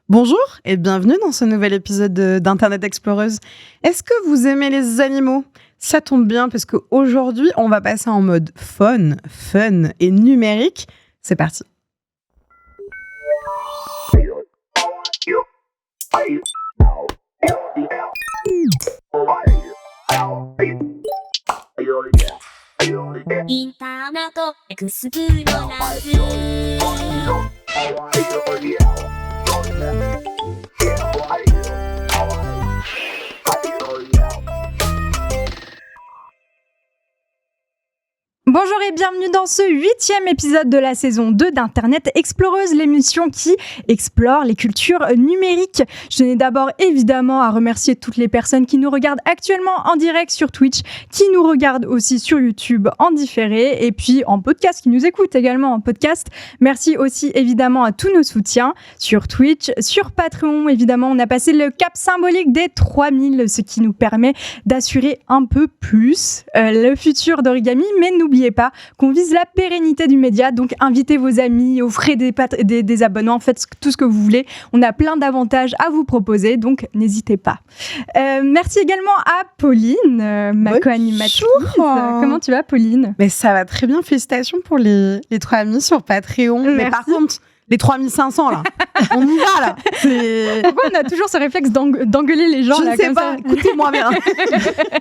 Bonjour et bienvenue dans ce nouvel épisode d'Internet Exploreuse. Est-ce que vous aimez les animaux ? Ça tombe bien parce qu'aujourd'hui, on va passer en mode fun et numérique. C'est parti. Internet Exploreuse. Bonjour et bienvenue dans ce 8e épisode de la saison 2 d'Internet Exploreuse, l'émission qui explore les cultures numériques. Je tenais d'abord évidemment à remercier toutes les personnes qui nous regardent actuellement en direct sur Twitch, qui nous regardent aussi sur YouTube en différé et puis en podcast, qui nous écoutent également en podcast. Merci aussi évidemment à tous nos soutiens sur Twitch, sur Patreon. Évidemment, on a passé le cap symbolique des 3000, ce qui nous permet d'assurer un peu plus le futur d'Origami, mais n'oubliez pas qu'on vise la pérennité du média, donc invitez vos amis, offrez des abonnements, faites tout ce que vous voulez. On a plein d'avantages à vous proposer, donc n'hésitez pas. Merci également à Pauline, ma co-animatrice. Comment tu vas, Pauline ? Mais ça va très bien, félicitations pour les 3 amis sur Patreon. Merci. Mais par contre, les 3500 là, on y va là. Pourquoi on a toujours ce réflexe d'engueuler les gens Je là, ne sais comme pas, ça. écoutez-moi bien.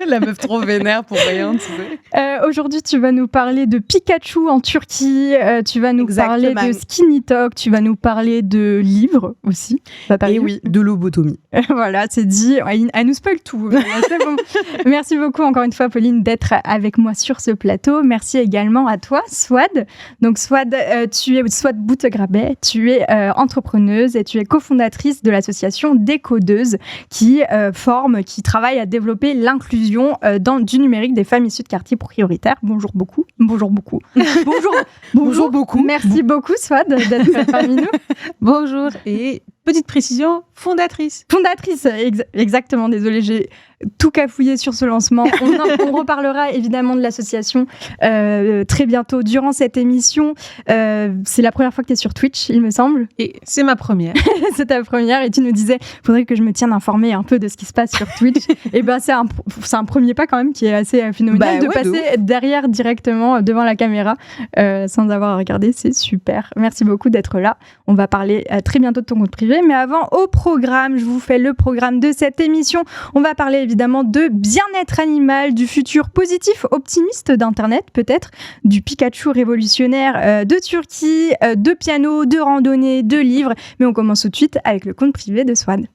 La meuf trop vénère pour rien, tu sais. Aujourd'hui, tu vas nous parler de Pikachu en Turquie, tu vas nous parler de Skinny Talk, tu vas nous parler de livres aussi. Et oui, de lobotomie. Voilà, c'est dit. Elle nous spoil tout. C'est bon. Merci beaucoup encore une fois, Pauline, d'être avec moi sur ce plateau. Merci également à toi, Swad. Donc, Swad, tu es Swad Boutgrabet. Tu es entrepreneuse et tu es cofondatrice de l'association Décodeuse qui travaille à développer l'inclusion du numérique des femmes issues de quartiers prioritaires. Bonjour beaucoup. Bonjour beaucoup. Merci beaucoup, Swad, d'être parmi nous. Bonjour. Et petite précision, fondatrice. Fondatrice, exactement. Désolée, j'ai tout cafouillé sur ce lancement. On reparlera évidemment de l'association très bientôt durant cette émission. C'est la première fois que tu es sur Twitch, il me semble. Et c'est ma première. C'est ta première et tu nous disais, faudrait que je me tienne informée un peu de ce qui se passe sur Twitch. Et ben c'est un premier pas quand même qui est assez phénoménal de passer derrière directement devant la caméra sans avoir à regarder. C'est super. Merci beaucoup d'être là. On va parler très bientôt de ton compte privé. Mais avant, au programme, je vous fais le programme de cette émission. On va parler évidemment de bien-être animal, du futur positif, optimiste d'Internet peut-être, du Pikachu révolutionnaire de Turquie, de piano, de randonnée, de livres. Mais on commence tout de suite avec le compte privé de Swad.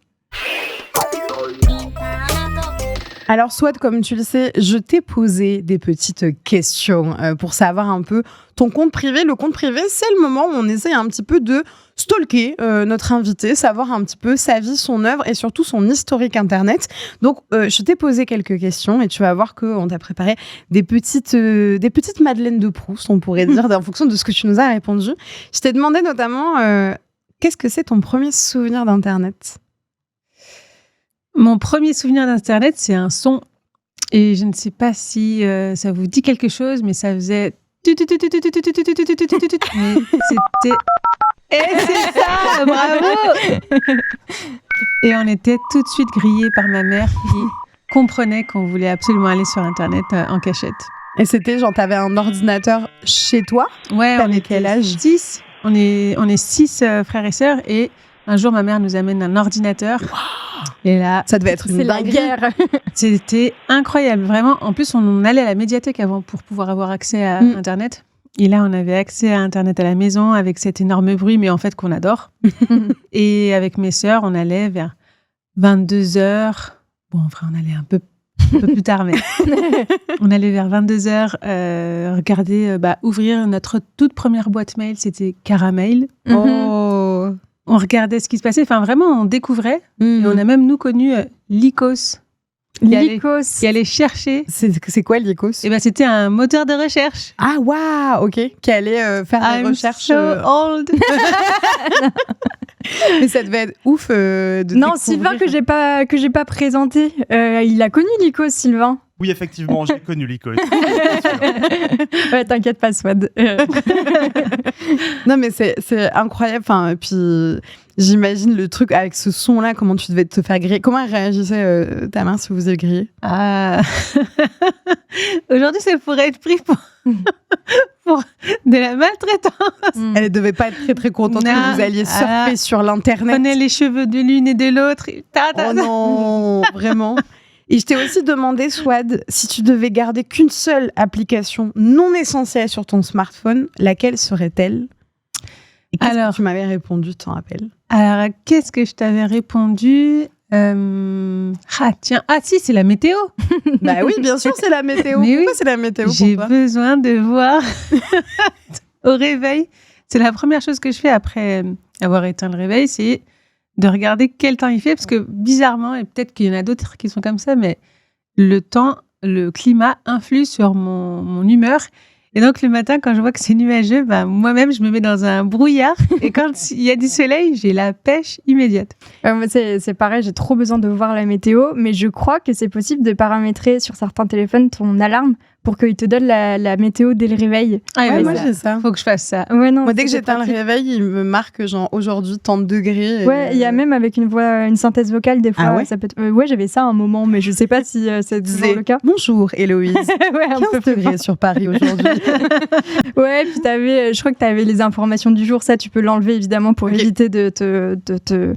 Alors, Swad, comme tu le sais, je t'ai posé des petites questions pour savoir un peu ton compte privé. Le compte privé, c'est le moment où on essaye un petit peu de stalker notre invité, savoir un petit peu sa vie, son œuvre et surtout son historique Internet. Donc, je t'ai posé quelques questions et tu vas voir qu'on t'a préparé des petites madeleines de Proust, on pourrait dire, en fonction de ce que tu nous as répondu. Je t'ai demandé notamment, qu'est-ce que c'est ton premier souvenir d'Internet ? Mon premier souvenir d'Internet, c'est un son. Et je ne sais pas si ça vous dit quelque chose, mais ça faisait... Mais c'était... Et c'est ça, bravo. Et on était tout de suite grillés par ma mère qui comprenait qu'on voulait absolument aller sur Internet en cachette. Et c'était genre, t'avais un ordinateur chez toi ? Ouais, on est quel âge ? 6. On est 6 frères et sœurs et un jour, ma mère nous amène un ordinateur. Wow. Et là, ça devait être une dinguerie. La guerre. C'était incroyable, vraiment. En plus, on allait à la médiathèque avant pour pouvoir avoir accès à Internet. Et là, on avait accès à Internet à la maison avec cet énorme bruit, mais en fait, qu'on adore. Et avec mes sœurs, on allait vers 22h. Bon, en vrai, on allait un peu plus tard, mais on allait vers 22h regarder, ouvrir notre toute première boîte mail. C'était Caramel. Oh. On regardait ce qui se passait. Enfin, vraiment, on découvrait. Et on a même, nous, connu Lycos. Qui allait chercher. C'est quoi Lycos ? Et c'était un moteur de recherche. Ah, waouh, ok. Qui allait faire des recherches. So old. Mais ça devait être ouf de Non, découvrir. Sylvain, que j'ai pas présenté. Il a connu Lycos, Sylvain. Oui, effectivement, j'ai connu l'icône. Ouais, t'inquiète pas, Swad. Non, mais c'est incroyable. Enfin, puis j'imagine le truc avec ce son-là, comment tu devais te faire griller. Comment elle réagissait ta mère si vous avez grillé? Ah. Aujourd'hui, ça pourrait être pris pour de la maltraitance. Elle devait pas être très très contente Non. que vous alliez surfer sur l'internet. Prenez les cheveux de l'une et de l'autre. Oh non, vraiment. Et je t'ai aussi demandé, Swad, si tu devais garder qu'une seule application non essentielle sur ton smartphone, laquelle serait-elle? Et qu'est-ce que tu m'avais répondu, tu t'en rappelles? Alors, qu'est-ce que je t'avais répondu? Si, c'est la météo. Bah oui, bien sûr, c'est la météo. Mais Pourquoi oui, c'est la météo pour j'ai toi? besoin de voir au réveil. C'est la première chose que je fais après avoir éteint le réveil, c'est de regarder quel temps il fait, parce que bizarrement, et peut-être qu'il y en a d'autres qui sont comme ça, mais le temps, le climat influe sur mon humeur. Et donc, le matin, quand je vois que c'est nuageux, moi-même, je me mets dans un brouillard. Et quand il y a du soleil, j'ai la pêche immédiate. Moi, c'est pareil, j'ai trop besoin de voir la météo, mais je crois que c'est possible de paramétrer sur certains téléphones ton alarme pour qu'il te donne la météo dès le réveil. Ah, Ouais, mais moi j'ai ça. faut que je fasse ça. Ouais, non, Moi, dès que c'est j'éteins le pratique. réveil, il me marque genre aujourd'hui tant de degrés. Ouais, il y a même avec une voix, une synthèse vocale des fois. Ah ouais ça peut être... ouais, j'avais ça à un moment, mais je sais pas si c'est toujours le cas. Bonjour Héloïse. Ouais, un 15 peu plus degrés sur Paris aujourd'hui. Ouais, puis je crois que tu avais les informations du jour. Ça, tu peux l'enlever évidemment pour Ok. éviter de te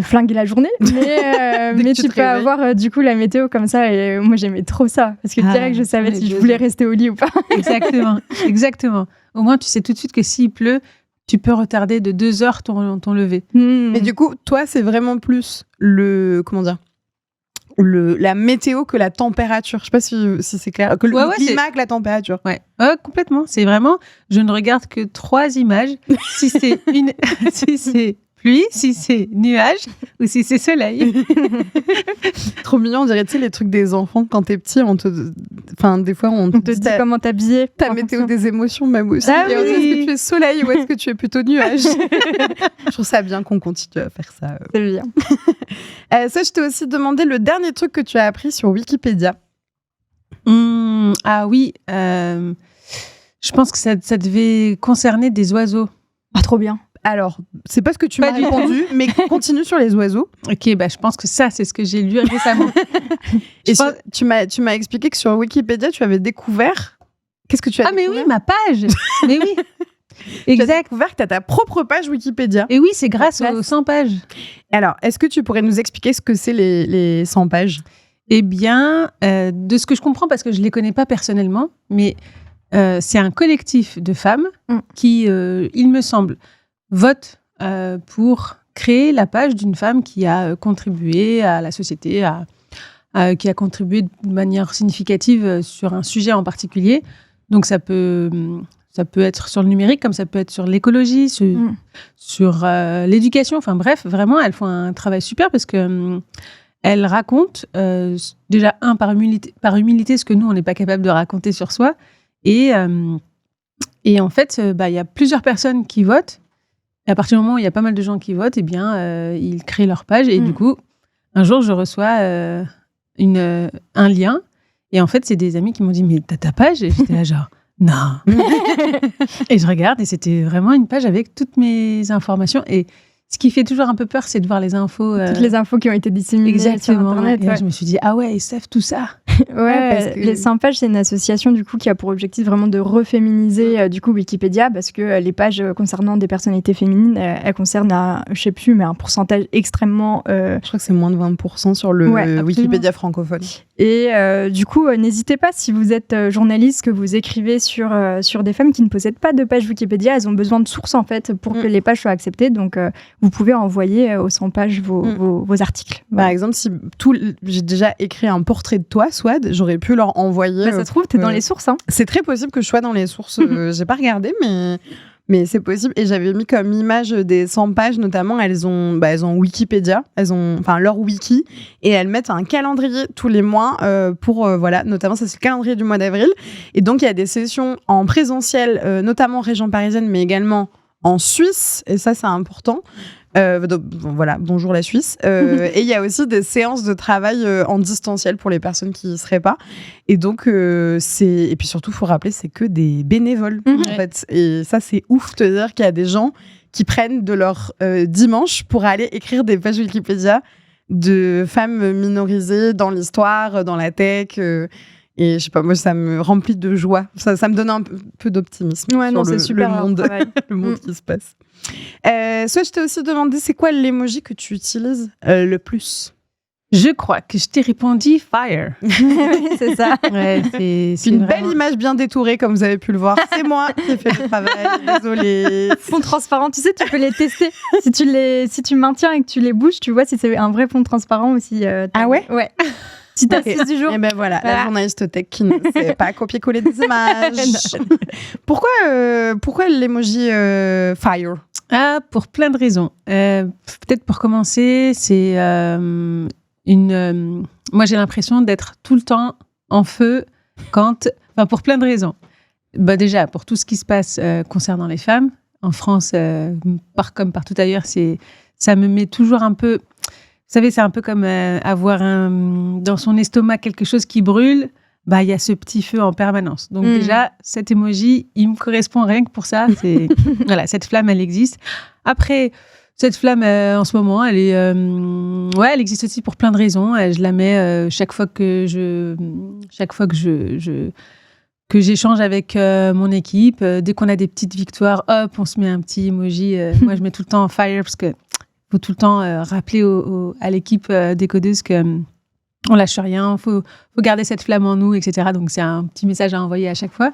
flinguer la journée. Mais, Dès que mais tu tu te peux réveilles. avoir du coup la météo comme ça. Et moi, j'aimais trop ça. Parce que direct, je savais si je voulais rester au lit ou pas. Exactement, exactement. Au moins, tu sais tout de suite que s'il pleut, tu peux retarder de 2 heures ton lever. Mais du coup, toi, c'est vraiment plus la météo que la température. Je sais pas si c'est clair. Que le Ouais, climat que la température. Ouais, complètement. C'est vraiment, je ne regarde que 3 images. Si c'est si c'est pluie, si c'est nuage ou si c'est soleil. Trop mignon, on dirait, tu sais, les trucs des enfants quand t'es petit, des fois, on On te dit comment t'habiller. ta météo des émotions, même aussi. Ah Et on dit, oui. est-ce que tu es soleil ou est-ce que tu es plutôt nuage? Je trouve ça bien qu'on continue à faire ça. C'est bien. Ça, je t'ai aussi demandé le dernier truc que tu as appris sur Wikipédia. Ah oui, je pense que ça devait concerner des oiseaux. Ah, trop bien. Alors, c'est pas ce que tu m'as Pas du tout. répondu, mais continue sur les oiseaux. Ok, je pense que ça, c'est ce que j'ai lu récemment. Et Je pense- tu m'as expliqué que sur Wikipédia, tu avais découvert... Qu'est-ce que tu as Ah mais découvert? oui, ma page. Mais oui. Tu as Exact. découvert que tu as ta propre page Wikipédia. Et oui, c'est grâce Place. aux 100 pages. Alors, est-ce que tu pourrais nous expliquer ce que c'est les 100 pages? Eh bien, de ce que je comprends, parce que je ne les connais pas personnellement, mais c'est un collectif de femmes qui, il me semble, votent pour créer la page d'une femme qui a contribué à la société, qui a contribué de manière significative sur un sujet en particulier. Donc, ça peut être sur le numérique, comme ça peut être sur l'écologie, sur l'éducation. Enfin bref, vraiment, elles font un travail super parce que... Elle raconte, déjà, par humilité, ce que nous, on n'est pas capable de raconter sur soi. Et en fait, il y a plusieurs personnes qui votent. Et à partir du moment où il y a pas mal de gens qui votent, eh bien, ils créent leur page. Et du coup, un jour, je reçois un lien. Et en fait, c'est des amis qui m'ont dit « Mais t'as ta page ?» Et j'étais là genre « Non !» Et je regarde et c'était vraiment une page avec toutes mes informations. Et ce qui fait toujours un peu peur, c'est de voir les infos. Toutes les infos qui ont été disséminées sur Exactement. Internet. Et là, Ouais. je me suis dit, ah ouais, ils savent tout ça. parce que- Les 100 pages, c'est une association du coup qui a pour objectif vraiment de reféminiser du coup Wikipédia parce que les pages concernant des personnalités féminines, elles concernent, je sais plus, mais un pourcentage extrêmement. Je crois que c'est moins de 20% sur le Ouais, absolument. Wikipédia francophone. Et du coup, n'hésitez pas si vous êtes journaliste, que vous écrivez sur des femmes qui ne possèdent pas de page Wikipédia, elles ont besoin de sources en fait pour que les pages soient acceptées. Donc, vous pouvez envoyer aux 100 pages vos articles. Par exemple, si j'ai déjà écrit un portrait de toi, Swad, j'aurais pu leur envoyer. Ça se trouve, t'es dans les sources. Hein. C'est très possible que je sois dans les sources. J'ai pas regardé, mais c'est possible. Et j'avais mis comme image des 100 pages, notamment, elles ont Wikipédia, elles ont leur wiki, et elles mettent un calendrier tous les mois pour, notamment, ça c'est le calendrier du mois d'avril. Et donc, il y a des sessions en présentiel, notamment en région parisienne, mais également en Suisse, et ça, c'est important. Donc, voilà, bonjour la Suisse. Et il y a aussi des séances de travail en distanciel pour les personnes qui y seraient pas. Et donc, et puis surtout, il faut rappeler, c'est que des bénévoles, en fait. Et ça, c'est ouf de te dire qu'il y a des gens qui prennent de leur dimanche pour aller écrire des pages Wikipédia de femmes minorisées dans l'histoire, dans la tech. Et je sais pas, moi, ça me remplit de joie. Ça me donne un peu d'optimisme sur c'est super, le monde, le monde qui se passe. Soit je t'ai aussi demandé, c'est quoi l'emoji que tu utilises le plus? Je crois que je t'ai répondu fire. Oui, c'est ça. Ouais, c'est une vraiment... belle image bien détourée, comme vous avez pu le voir. C'est moi qui ai fait le travail. Désolée. Fond transparent, tu sais, tu peux les tester. Si tu maintiens et que tu les bouges, tu vois si c'est un vrai fond transparent ou si... Ah ouais? Ouais. Si t'as 6 du jour. Et ben voilà, la journaliste tech qui ne sait pas copier-coller des images. Pourquoi l'emoji fire? Ah, pour plein de raisons. Peut-être pour commencer, c'est moi, j'ai l'impression d'être tout le temps en feu pour plein de raisons. Bah, déjà, pour tout ce qui se passe concernant les femmes. En France, comme partout ailleurs, ça me met toujours un peu... Vous savez, c'est un peu comme avoir dans son estomac quelque chose qui brûle. Bah, il y a ce petit feu en permanence. Donc déjà, cet emoji, il me correspond rien que pour ça. Voilà, cette flamme, elle existe. Après, cette flamme, en ce moment, elle existe aussi pour plein de raisons. Je la mets chaque fois que j'échange avec mon équipe. Dès qu'on a des petites victoires, hop, on se met un petit emoji. Moi, je mets tout le temps fire parce que faut tout le temps rappeler à l'équipe décodeuse que on lâche rien, faut garder cette flamme en nous, etc. Donc, c'est un petit message à envoyer à chaque fois.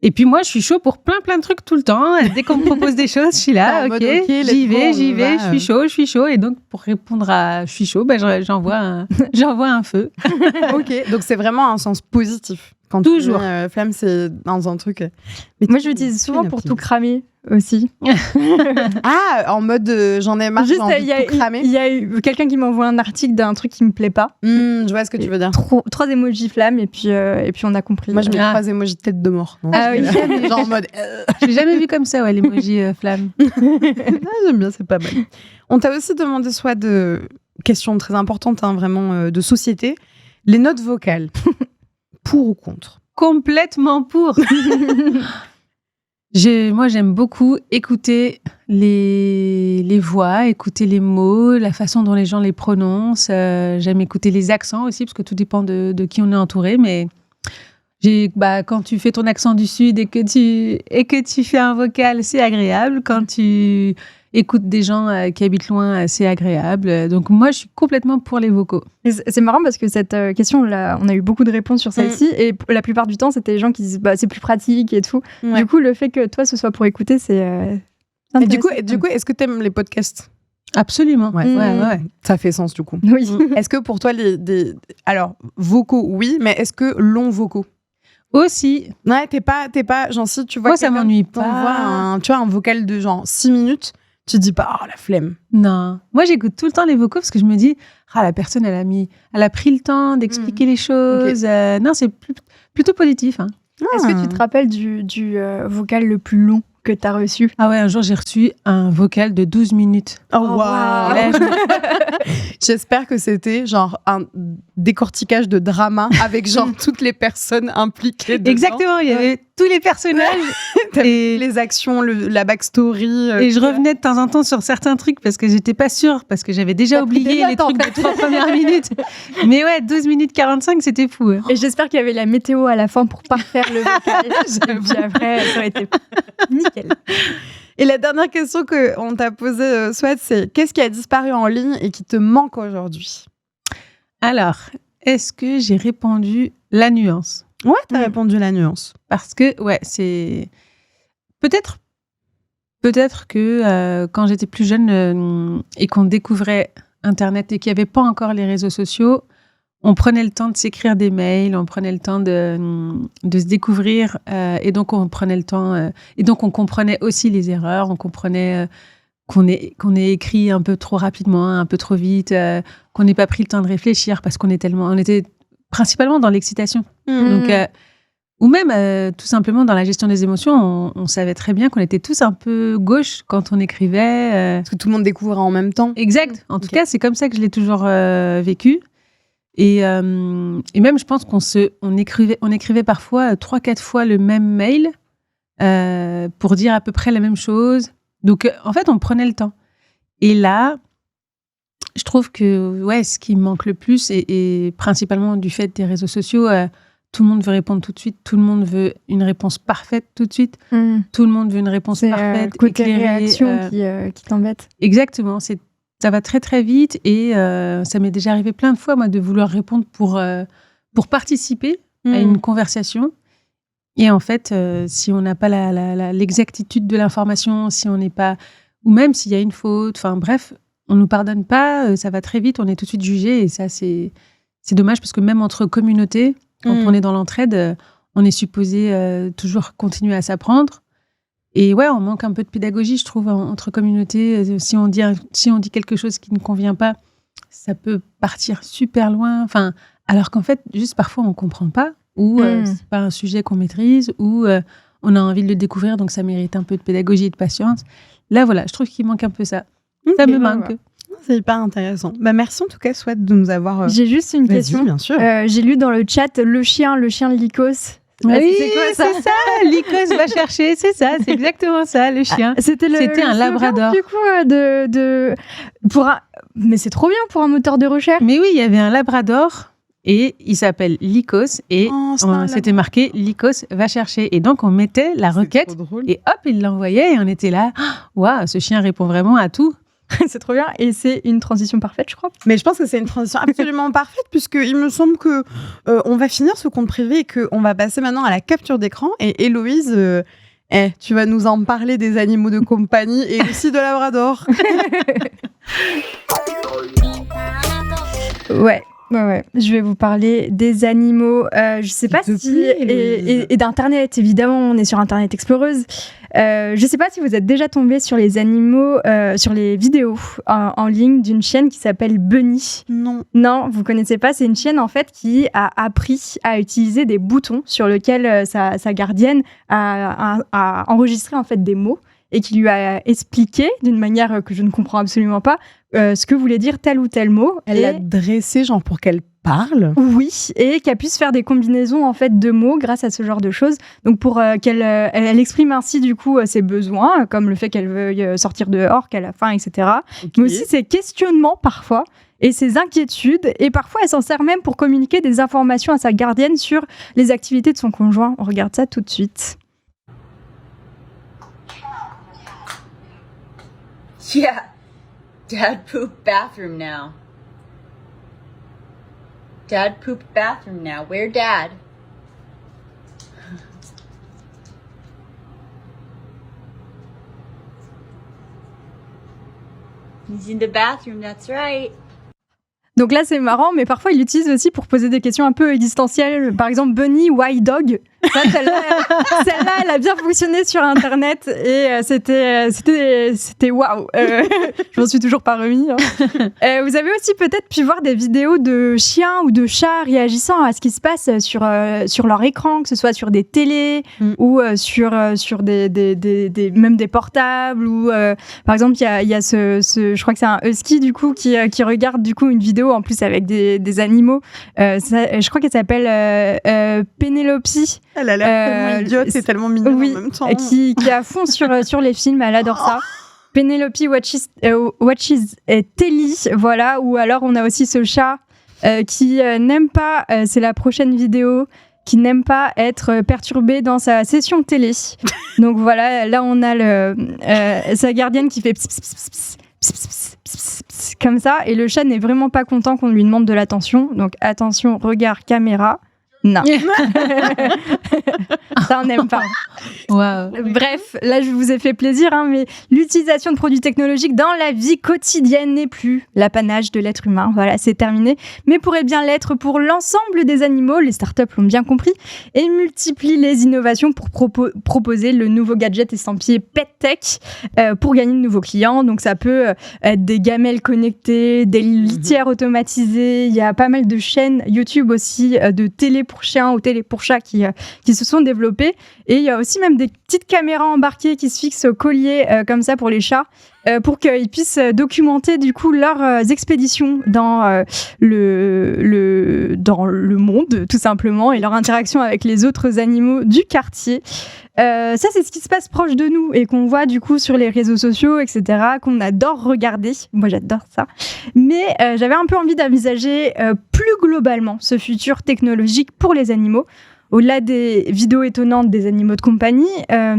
Et puis, moi, je suis chaud pour plein de trucs tout le temps. Dès qu'on me propose des choses, je suis là, ok, j'y vais, je suis chaud. Et donc, pour répondre à je suis chaud, j'envoie un feu. Ok, donc c'est vraiment un sens positif. Quand toujours. Tu dis, flamme, c'est dans un truc. Mais moi, je l'utilise souvent pour tout cramer aussi. En mode j'en ai marre, j'ai envie de tout cramer. Il y a eu quelqu'un qui m'envoie un article d'un truc qui me plaît pas. Je vois ce que tu veux dire. 3 emojis flammes et puis on a compris. Moi, je mets 3 emojis de tête de mort. Oui. Genre en mode. Je l'ai jamais vu comme ça, l'emoji flamme. J'aime bien, c'est pas mal. On t'a aussi demandé soit de questions très importantes, vraiment de société, les notes vocales. Pour ou contre? Complètement pour. Moi, j'aime beaucoup écouter les voix, écouter les mots, la façon dont les gens les prononcent. J'aime écouter les accents aussi, parce que tout dépend de qui on est entouré. Mais quand tu fais ton accent du Sud et que tu fais un vocal, c'est agréable. Quand tu écoutes des gens qui habitent loin, c'est agréable. Donc, moi, je suis complètement pour les vocaux. Et c'est marrant parce que cette question, on a eu beaucoup de réponses sur celle-ci. Et la plupart du temps, c'était les gens qui disent c'est plus pratique et tout. Ouais. Du coup, le fait que toi, ce soit pour écouter, c'est... Et du coup, est-ce que tu aimes les podcasts? Absolument. Ouais. Ça fait sens, du coup. Oui. Est-ce que pour toi, alors, vocaux, oui, mais est-ce que longs vocaux? Aussi. Ouais, t'es pas genre, si tu vois... Moi, ça m'ennuie pas. Tu vois, un vocal de genre 6 minutes... Tu te dis pas, la flemme. Non. Moi, j'écoute tout le temps les vocaux parce que je me dis, la personne, elle a pris le temps d'expliquer les choses. Okay. Non, c'est plutôt positif. Hein. Est-ce que tu te rappelles du vocal le plus long que tu as reçu? Ah ouais, un jour, j'ai reçu un vocal de 12 minutes. Oh, wow. J'espère que c'était genre un décortiquage de drama avec genre toutes les personnes impliquées dedans. Exactement, il y avait tous les personnages. Et les actions, la backstory. Et je revenais de temps en temps sur certains trucs parce que j'étais pas sûre, parce que j'avais déjà oublié les trucs des 3 premières minutes. Mais ouais, 12 minutes 45, c'était fou. Hein. Et j'espère qu'il y avait la météo à la fin pour pas faire le vocal. Et puis après, ça aurait été nickel. Et la dernière question qu'on t'a posée, Swat, c'est qu'est-ce qui a disparu en ligne et qui te manque aujourd'hui? Alors, est-ce que j'ai répondu la nuance? Ouais, t'as répondu la nuance. Parce que, c'est... Peut-être que quand j'étais plus jeune et qu'on découvrait Internet et qu'il n'y avait pas encore les réseaux sociaux, on prenait le temps de s'écrire des mails, on prenait le temps de se découvrir et donc on prenait le temps et donc on comprenait aussi les erreurs, on comprenait qu'on ait écrit un peu trop rapidement, un peu trop vite, qu'on n'ait pas pris le temps de réfléchir parce qu'on était principalement dans l'excitation. Donc Ou même, tout simplement, dans la gestion des émotions, on savait très bien qu'on était tous un peu gauche quand on écrivait. Parce que tout le monde découvre en même temps. Exact. En tout cas, c'est comme ça que je l'ai toujours vécu. Et même, je pense qu'on écrivait parfois 3-4 fois le même mail pour dire à peu près la même chose. Donc, en fait, on prenait le temps. Et là, je trouve que ce qui me manque le plus, et principalement du fait des réseaux sociaux, tout le monde veut répondre tout de suite, tout le monde veut une réponse parfaite tout de suite, tout le monde veut une réponse parfaite, C'est côté éclairée, réaction qui t'embête. Exactement, ça va très très vite et ça m'est déjà arrivé plein de fois moi de vouloir répondre pour participer à une conversation. Et en fait, si on n'a pas l'exactitude de l'information, si on n'est pas, ou même s'il y a une faute, enfin bref, on nous pardonne pas, ça va très vite, on est tout de suite jugé et ça c'est dommage parce que même entre communautés, quand on est dans l'entraide, on est supposé toujours continuer à s'apprendre. Et on manque un peu de pédagogie, je trouve, entre communautés. Si on dit quelque chose qui ne convient pas, ça peut partir super loin. Enfin, alors qu'en fait, juste parfois, on ne comprend pas, ou c'est pas un sujet qu'on maîtrise, ou on a envie de le découvrir, donc ça mérite un peu de pédagogie et de patience. Là, voilà, je trouve qu'il manque un peu ça. Ça me manque. Ouais. C'est hyper intéressant. Merci en tout cas, Souhaite, de nous avoir... J'ai juste une question. Bien sûr. J'ai lu dans le chat le chien de Lycos. Oui, c'est quoi ça? C'est ça. Lycos va chercher, c'est ça, c'est exactement ça, le chien. C'était un labrador. Du coup, mais c'est trop bien pour un moteur de recherche. Mais oui, il y avait un labrador et il s'appelle Lycos et c'était marqué Lycos va chercher. Et donc, on mettait la requête et hop, il l'envoyait et on était là. Waouh, ce chien répond vraiment à tout. C'est trop bien et c'est une transition parfaite, je crois. Mais je pense que c'est une transition absolument parfaite puisqu'il me semble que on va finir ce compte privé et qu'on va passer maintenant à la capture d'écran. Et Héloïse, tu vas nous en parler des animaux de compagnie et aussi de labrador. Ouais. Je vais vous parler des animaux. Je sais pas si et d'internet. Évidemment, on est sur Internet Exploreuse. Je sais pas si vous êtes déjà tombé sur les animaux, sur les vidéos en ligne d'une chienne qui s'appelle Bunny. Non, vous connaissez pas. C'est une chienne en fait qui a appris à utiliser des boutons sur lesquels sa gardienne a enregistré en fait des mots et qui lui a expliqué d'une manière que je ne comprends absolument pas ce que voulait dire tel ou tel mot. Elle l'a dressée genre pour qu'elle parle. Oui, et qu'elle puisse faire des combinaisons en fait de mots grâce à ce genre de choses. Donc pour qu'elle exprime ainsi du coup ses besoins, comme le fait qu'elle veuille sortir dehors, qu'elle a faim, etc. Okay. Mais aussi ses questionnements parfois et ses inquiétudes. Et parfois elle s'en sert même pour communiquer des informations à sa gardienne sur les activités de son conjoint. On regarde ça tout de suite. Yeah, Dad pooped bathroom now. Dad pooped bathroom now. Where Dad? He's in the bathroom, that's right. Donc là, c'est marrant, mais parfois, il l'utilise aussi pour poser des questions un peu existentielles. Par exemple, Bunny, why dog? Celle-là, elle a bien fonctionné sur Internet et c'était waouh. Je m'en suis toujours pas remis. Hein. Vous avez aussi peut-être pu voir des vidéos de chiens ou de chats réagissant à ce qui se passe sur leur écran, que ce soit sur des télés ou sur même des portables. Ou par exemple, il y a je crois que c'est un husky du coup qui regarde du coup une vidéo en plus avec des animaux. Je crois qu'elle s'appelle Penelope. Elle a l'air tellement idiote et tellement mignonne en même temps. Qui est à fond sur les films, elle adore ça. Penelope watches Telly, voilà. Ou alors on a aussi ce chat qui n'aime pas, c'est la prochaine vidéo, qui n'aime pas être perturbé dans sa session télé. Donc voilà, là on a sa gardienne qui fait pss, pss, pss, pss, pss, pss, pss, pss, comme ça, et le chat n'est vraiment pas content qu'on lui demande de l'attention. Donc attention, regard, caméra. Non. Ça, on n'aime pas. Wow. Bref, là, je vous ai fait plaisir, hein, mais l'utilisation de produits technologiques dans la vie quotidienne n'est plus l'apanage de l'être humain. Voilà, c'est terminé. Mais pourrait bien l'être pour l'ensemble des animaux. Les startups l'ont bien compris et multiplient les innovations pour proposer le nouveau gadget estampillé PetTech pour gagner de nouveaux clients. Donc, ça peut être des gamelles connectées, des litières automatisées. Il y a pas mal de chaînes YouTube aussi de télé pour chiens ou télé pour chats qui se sont développées. Et il y a aussi même des petites caméras embarquées qui se fixent au collier comme ça pour les chats, pour qu'ils puissent documenter du coup leurs expéditions dans le monde, tout simplement, et leur interaction avec les autres animaux du quartier. Ça, c'est ce qui se passe proche de nous et qu'on voit du coup sur les réseaux sociaux, etc., qu'on adore regarder. Moi, j'adore ça. Mais j'avais un peu envie d'envisager plus globalement ce futur technologique pour les animaux. Au-delà des vidéos étonnantes des animaux de compagnie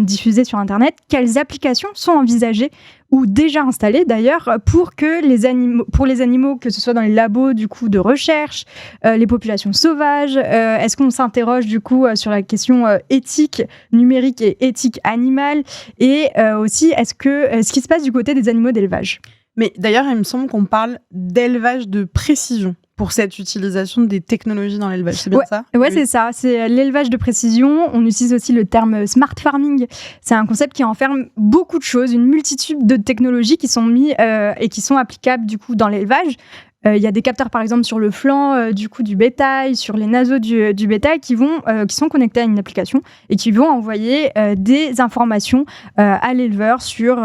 diffusées sur Internet, quelles applications sont envisagées ou déjà installées d'ailleurs pour les animaux, que ce soit dans les labos du coup de recherche, les populations sauvages. Est-ce qu'on s'interroge du coup sur la question éthique numérique et éthique animale, et aussi ce qui se passe du côté des animaux d'élevage? Mais d'ailleurs, il me semble qu'on parle d'élevage de précision pour cette utilisation des technologies dans l'élevage. C'est bien ça? Ouais, c'est ça. C'est l'élevage de précision. On utilise aussi le terme smart farming. C'est un concept qui enferme beaucoup de choses, une multitude de technologies qui sont mises et qui sont applicables du coup dans l'élevage. Il y a des capteurs, par exemple, sur le flanc du bétail, sur les naseaux du bétail, qui sont connectés à une application et qui vont envoyer des informations à l'éleveur sur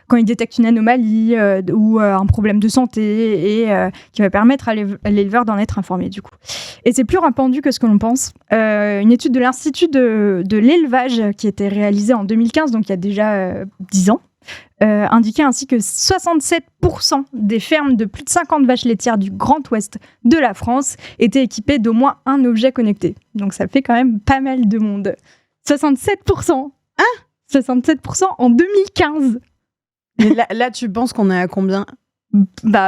quand il détecte une anomalie ou un problème de santé, et qui va permettre à l'éleveur d'en être informé, du coup. Et c'est plus répandu que ce que l'on pense. Une étude de l'Institut de l'élevage qui était réalisée en 2015, donc il y a déjà 10 ans, indiquait ainsi que 67% des fermes de plus de 50 vaches laitières du Grand Ouest de la France étaient équipées d'au moins un objet connecté. Donc ça fait quand même pas mal de monde. 67%. 67% en 2015. Et là, tu penses qu'on est à combien?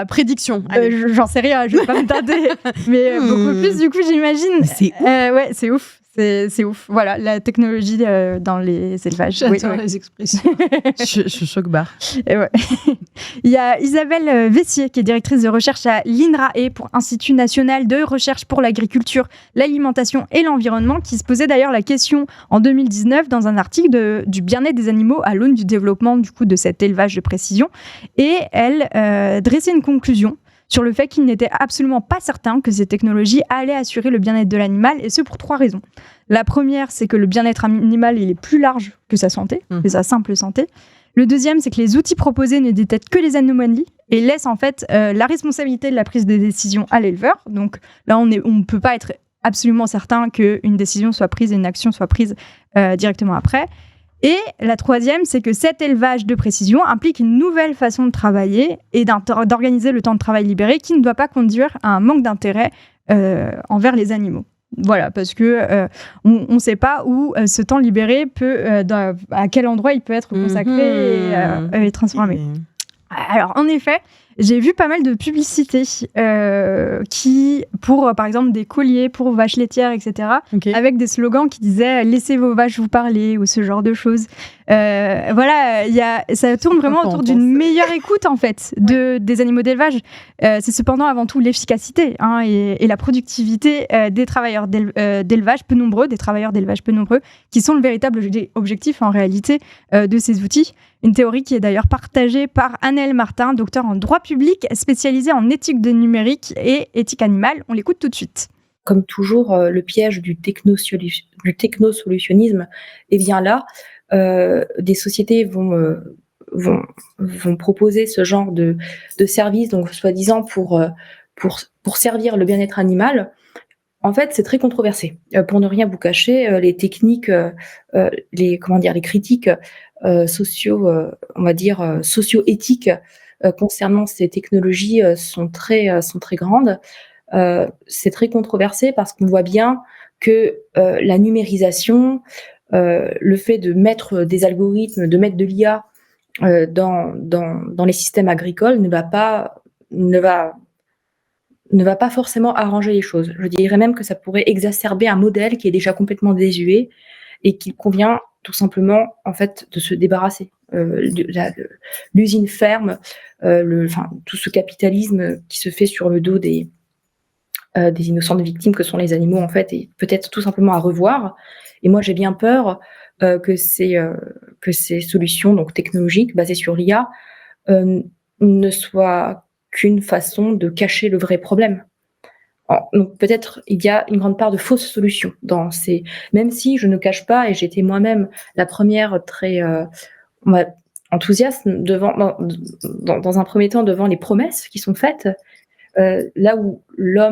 Prédiction. J'en sais rien, je vais pas me tarder. Mais beaucoup plus, du coup, j'imagine. C'est ouf. Ouais, c'est ouf. C'est ouf. Voilà, la technologie dans les élevages. J'adore les expressions. Je choque-barre. Et ouais. Il y a Isabelle Vessier, qui est directrice de recherche à l'INRAE, pour Institut national de recherche pour l'agriculture, l'alimentation et l'environnement, qui se posait d'ailleurs la question en 2019 dans un article du bien-être des animaux à l'aune du développement du coup de cet élevage de précision. Et elle dressait une conclusion sur le fait qu'il n'était absolument pas certain que ces technologies allaient assurer le bien-être de l'animal, et ce pour 3 raisons. La première, c'est que le bien-être animal, il est plus large que sa santé, que sa simple santé. Le deuxième, c'est que les outils proposés ne détectent que les anomalies et laissent en fait la responsabilité de la prise de décision à l'éleveur. Donc là, on ne peut pas être absolument certain qu'une décision soit prise et une action soit prise directement après. Et la troisième, c'est que cet élevage de précision implique une nouvelle façon de travailler et d'organiser le temps de travail libéré, qui ne doit pas conduire à un manque d'intérêt envers les animaux. Voilà, parce que on ne sait pas où ce temps libéré à quel endroit il peut être consacré et transformé. Alors, en effet, j'ai vu pas mal de publicités pour, par exemple, des colliers pour vaches laitières, etc., avec des slogans qui disaient « Laissez vos vaches vous parler » ou ce genre de choses. Voilà, ça tourne vraiment autour d'une meilleure écoute, en fait, des animaux d'élevage. C'est cependant avant tout l'efficacité et la productivité des travailleurs d'élevage peu nombreux, qui sont le véritable objectif, en réalité, de ces outils. Une théorie qui est d'ailleurs partagée par Annelle Martin, docteur en droit public, spécialisée en éthique du numérique et éthique animale. On l'écoute tout de suite. Comme toujours, le piège du technosolutionnisme est bien là. Des sociétés vont proposer ce genre de service, donc soi-disant pour servir le bien-être animal. En fait, c'est très controversé. Pour ne rien vous cacher, les techniques, les critiques socio-éthiques concernant ces technologies sont très grandes. C'est très controversé parce qu'on voit bien que la numérisation, le fait de mettre des algorithmes, de mettre de l'IA dans les systèmes agricoles ne va pas forcément arranger les choses. Je dirais même que ça pourrait exacerber un modèle qui est déjà complètement désuet et qu'il convient tout simplement en fait de se débarrasser. L'usine ferme, tout ce capitalisme qui se fait sur le dos des innocentes victimes que sont les animaux, en fait, est peut-être tout simplement à revoir. Et moi, j'ai bien peur que ces solutions donc technologiques basées sur l'IA ne soient qu'une façon de cacher le vrai problème. Donc peut-être il y a une grande part de fausses solutions dans ces. Même si je ne cache pas, et j'étais moi-même la première très enthousiaste dans un premier temps devant les promesses qui sont faites, là où là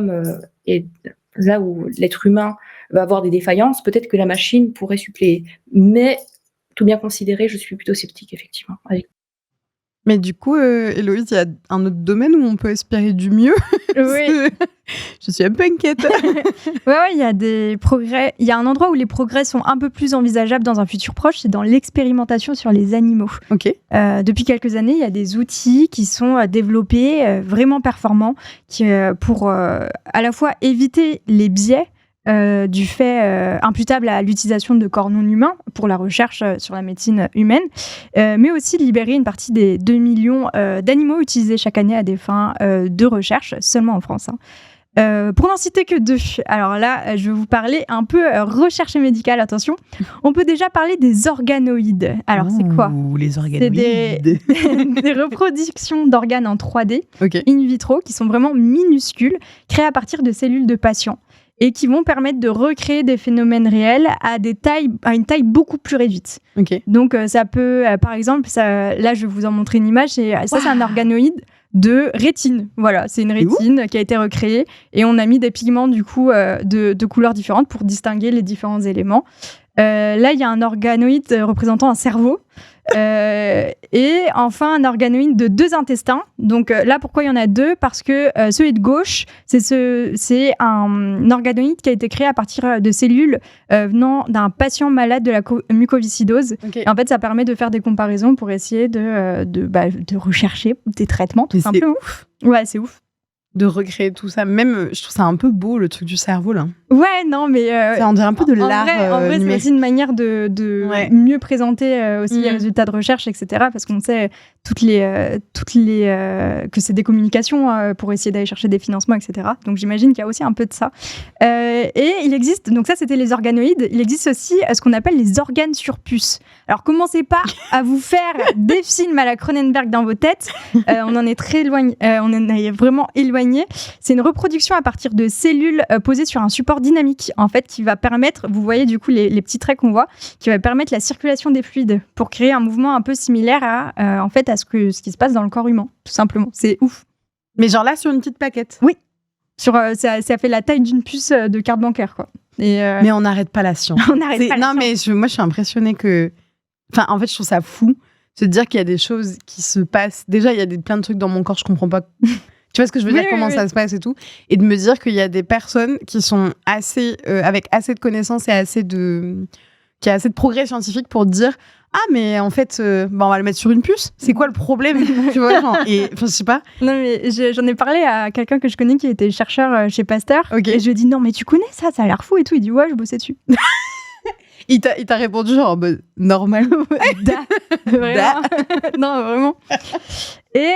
où l'être humain va avoir des défaillances, peut-être que la machine pourrait suppléer. Mais tout bien considéré, je suis plutôt sceptique, effectivement. Mais du coup, Héloïse, il y a un autre domaine où on peut espérer du mieux. Oui. Je suis un peu inquiète. Ouais, il y a des progrès. Il y a un endroit où les progrès sont un peu plus envisageables dans un futur proche, c'est dans l'expérimentation sur les animaux. Ok. Depuis quelques années, il y a des outils qui sont développés, vraiment performants, pour à la fois éviter les biais du fait imputable à l'utilisation de corps non humains pour la recherche sur la médecine humaine, mais aussi de libérer une partie des 2 millions d'animaux utilisés chaque année à des fins de recherche, seulement en France. Pour n'en citer que 2. Alors là, je vais vous parler un peu recherche médicale, attention. On peut déjà parler des organoïdes. Alors, c'est quoi ? Les C'est organoïdes. des reproductions d'organes en 3D, Ok. in vitro, qui sont vraiment minuscules, créées à partir de cellules de patients et qui vont permettre de recréer des phénomènes réels à une taille beaucoup plus réduite. Ok. Donc, ça peut, par exemple, là, je vais vous en montrer une image. C'est un organoïde de rétine. Voilà, c'est une rétine qui a été recréée et on a mis des pigments, du coup, de couleurs différentes pour distinguer les différents éléments. Là, il y a un organoïde représentant un cerveau. Et enfin, un organoïde de 2 intestins. Donc là, pourquoi il y en a 2 ? Parce que celui de gauche, c'est un organoïde qui a été créé à partir de cellules venant d'un patient malade de la mucoviscidose. Okay. Et en fait, ça permet de faire des comparaisons pour essayer de rechercher des traitements, tout simplement. C'est ouf. Ouais, c'est ouf. De recréer tout ça. Même, je trouve ça un peu beau, le truc du cerveau, là. Ouais, non, mais... Ça, on dirait un peu de l'art En vrai, c'est numérique. aussi une manière de mieux présenter aussi les résultats de recherche, etc. Parce qu'on sait que c'est des communications pour essayer d'aller chercher des financements, etc. Donc, j'imagine qu'il y a aussi un peu de ça. Et il existe... Donc, ça, c'était les organoïdes. Il existe aussi ce qu'on appelle les organes sur puce. Alors, commencez pas à vous faire des films à la Cronenberg dans vos têtes. On en est très éloigné. On en est vraiment éloigné. C'est une reproduction à partir de cellules posées sur un support dynamique, en fait, qui va permettre, vous voyez du coup les petits traits qu'on voit, qui va permettre la circulation des fluides pour créer un mouvement un peu similaire à ce qui se passe dans le corps humain, tout simplement. C'est ouf. Mais genre là, sur une petite plaquette. Oui. Ça fait la taille d'une puce de carte bancaire, quoi. Mais on n'arrête pas la science. On n'arrête pas la Non, science. mais moi, je suis impressionnée que... Enfin, en fait, je trouve ça fou de se dire qu'il y a des choses qui se passent. Déjà, il y a plein de trucs dans mon corps, je comprends pas... Tu vois ce que je veux dire, comment ça se passe et tout. Et de me dire qu'il y a des personnes qui sont avec assez de connaissances et qui a assez de progrès scientifique pour dire « Ah, mais en fait, on va le mettre sur une puce. C'est quoi le problème ?» Tu vois, genre, et enfin, je sais pas. Non, mais j'en ai parlé à quelqu'un que je connais qui était chercheur chez Pasteur. Okay. Et je lui ai dit « Non, mais tu connais ça a l'air fou et tout. » Il dit « Ouais, je bossais dessus. » Il t'a répondu genre normal. Vraiment. Non, vraiment. Et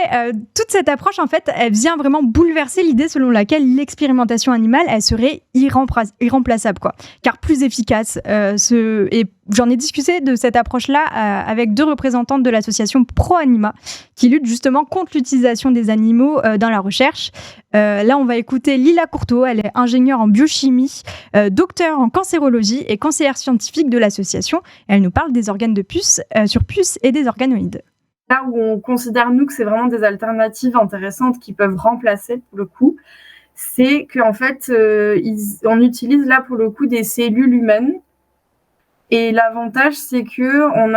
toute cette approche, en fait, elle vient vraiment bouleverser l'idée selon laquelle l'expérimentation animale, elle serait irremplaçable, quoi. Car plus efficace. Et j'en ai discuté de cette approche-là avec 2 représentantes de l'association Pro-Anima, qui luttent justement contre l'utilisation des animaux dans la recherche. Là, on va écouter Lila Courteau. Elle est ingénieure en biochimie, docteure en cancérologie et conseillère scientifique de l'association. Elle nous parle des organes sur puce et des organoïdes. Là où on considère, nous, que c'est vraiment des alternatives intéressantes qui peuvent remplacer, pour le coup, c'est qu'en fait, on utilise là, pour le coup, des cellules humaines. Et l'avantage, c'est qu'on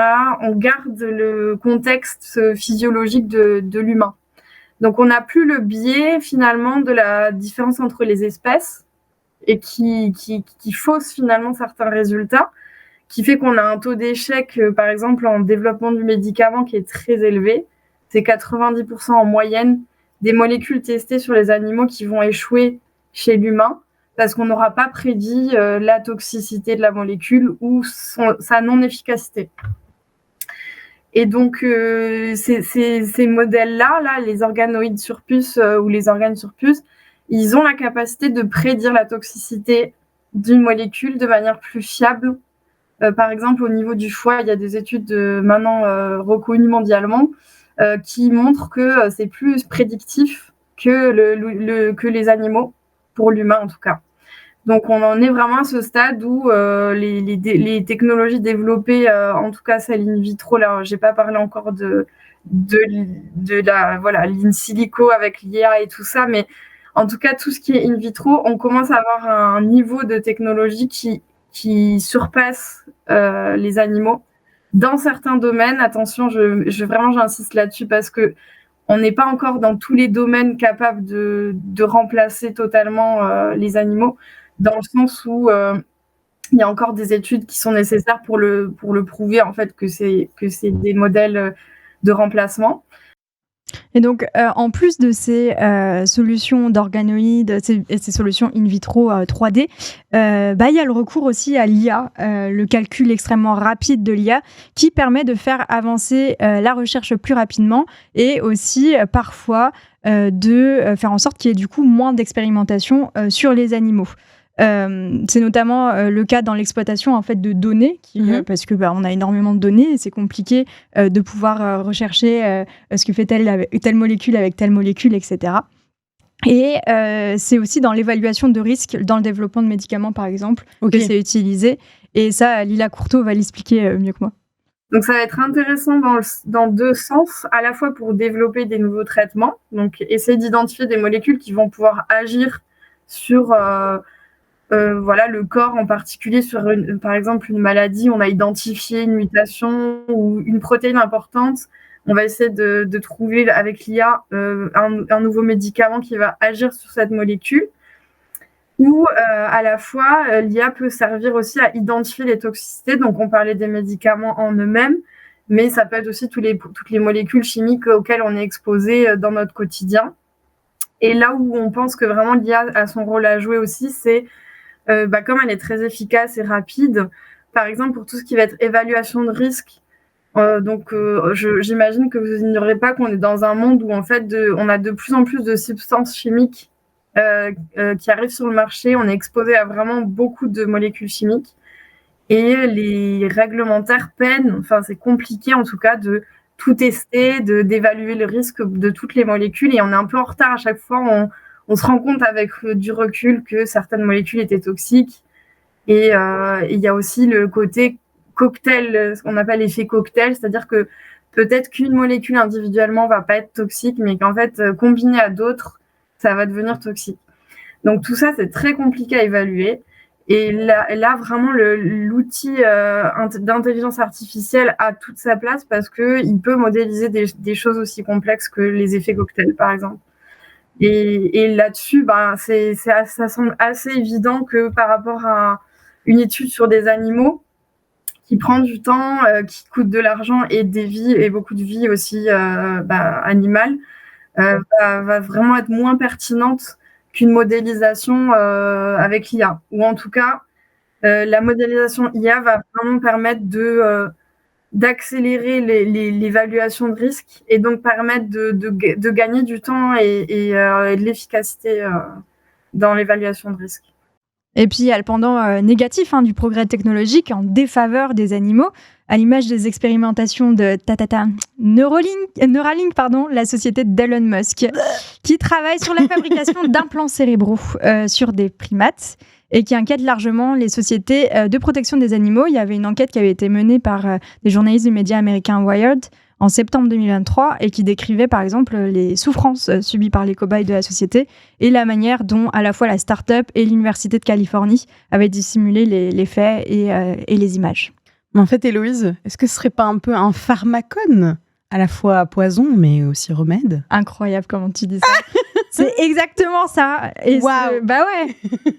garde le contexte physiologique de l'humain. Donc, on n'a plus le biais, finalement, de la différence entre les espèces et qui fausse, finalement, certains résultats, qui fait qu'on a un taux d'échec, par exemple, en développement du médicament qui est très élevé. C'est 90% en moyenne des molécules testées sur les animaux qui vont échouer chez l'humain parce qu'on n'aura pas prédit la toxicité de la molécule ou sa non-efficacité. Et donc, ces modèles-là, les organoïdes sur puce ou les organes sur puce, ils ont la capacité de prédire la toxicité d'une molécule de manière plus fiable. Par exemple, au niveau du foie, il y a des études maintenant reconnues mondialement qui montrent que c'est plus prédictif que les animaux pour l'humain en tout cas. Donc on en est vraiment à ce stade où les technologies développées, en tout cas celles in vitro, là j'ai pas parlé encore de la l'in silico avec l'IA et tout ça, mais en tout cas tout ce qui est in vitro, on commence à avoir un niveau de technologie qui surpasse les animaux dans certains domaines. Attention, vraiment j'insiste là-dessus parce que on n'est pas encore dans tous les domaines capables de remplacer totalement les animaux, dans le sens où il y a encore des études qui sont nécessaires pour le prouver en fait que c'est des modèles de remplacement. Et donc, en plus de ces solutions d'organoïdes, ces solutions in vitro 3D, il y a le recours aussi à l'IA, le calcul extrêmement rapide de l'IA, qui permet de faire avancer la recherche plus rapidement et aussi parfois de faire en sorte qu'il y ait du coup moins d'expérimentation sur les animaux. C'est notamment le cas dans l'exploitation en fait de données, parce que on a énormément de données et c'est compliqué de pouvoir rechercher ce que fait telle molécule avec telle molécule, etc. Et c'est aussi dans l'évaluation de risques, dans le développement de médicaments par exemple, que c'est utilisé. Et ça, Lila Courteau va l'expliquer mieux que moi. Donc ça va être intéressant dans deux sens, à la fois pour développer des nouveaux traitements, donc essayer d'identifier des molécules qui vont pouvoir agir sur le corps en particulier, sur par exemple une maladie, on a identifié une mutation ou une protéine importante, on va essayer de trouver avec l'IA un nouveau médicament qui va agir sur cette molécule. Ou à la fois, l'IA peut servir aussi à identifier les toxicités. Donc on parlait des médicaments en eux-mêmes, mais ça peut être aussi toutes les molécules chimiques auxquelles on est exposé dans notre quotidien. Et là où on pense que vraiment l'IA a son rôle à jouer aussi, c'est comme elle est très efficace et rapide, par exemple pour tout ce qui va être évaluation de risque. J'imagine que vous ignorez pas qu'on est dans un monde où en fait on a de plus en plus de substances chimiques qui arrivent sur le marché. On est exposé à vraiment beaucoup de molécules chimiques et les réglementaires peinent, enfin c'est compliqué en tout cas de tout tester, d'évaluer le risque de toutes les molécules, et on est un peu en retard à chaque fois. On se rend compte avec du recul que certaines molécules étaient toxiques. Et il y a aussi le côté cocktail, ce qu'on appelle l'effet cocktail, c'est-à-dire que peut-être qu'une molécule individuellement va pas être toxique, mais qu'en fait, combinée à d'autres, ça va devenir toxique. Donc tout ça, c'est très compliqué à évaluer. Et là vraiment, l'outil d'intelligence artificielle a toute sa place parce qu'il peut modéliser des choses aussi complexes que les effets cocktails, par exemple. Et là-dessus, ça semble assez évident que par rapport à une étude sur des animaux qui prend du temps, qui coûte de l'argent et des vies, et beaucoup de vies aussi animales, va vraiment être moins pertinente qu'une modélisation avec l'IA. Ou en tout cas, la modélisation IA va vraiment permettre d'accélérer l'évaluation de risque et donc permettre de gagner du temps et de l'efficacité dans l'évaluation de risque. Et puis, il y a le pendant négatif du progrès technologique en défaveur des animaux, à l'image des expérimentations de Neuralink, la société d'Elon Musk, qui travaille sur la fabrication d'implants cérébraux sur des primates et qui inquiète largement les sociétés de protection des animaux. Il y avait une enquête qui avait été menée par des journalistes du média américain Wired en septembre 2023 et qui décrivait par exemple les souffrances subies par les cobayes de la société et la manière dont à la fois la start-up et l'Université de Californie avaient dissimulé les faits et les images. Mais en fait, Héloïse, est-ce que ce serait pas un peu un pharmacone, à la fois poison mais aussi remède? Incroyable comment tu dis ça. C'est exactement ça. Et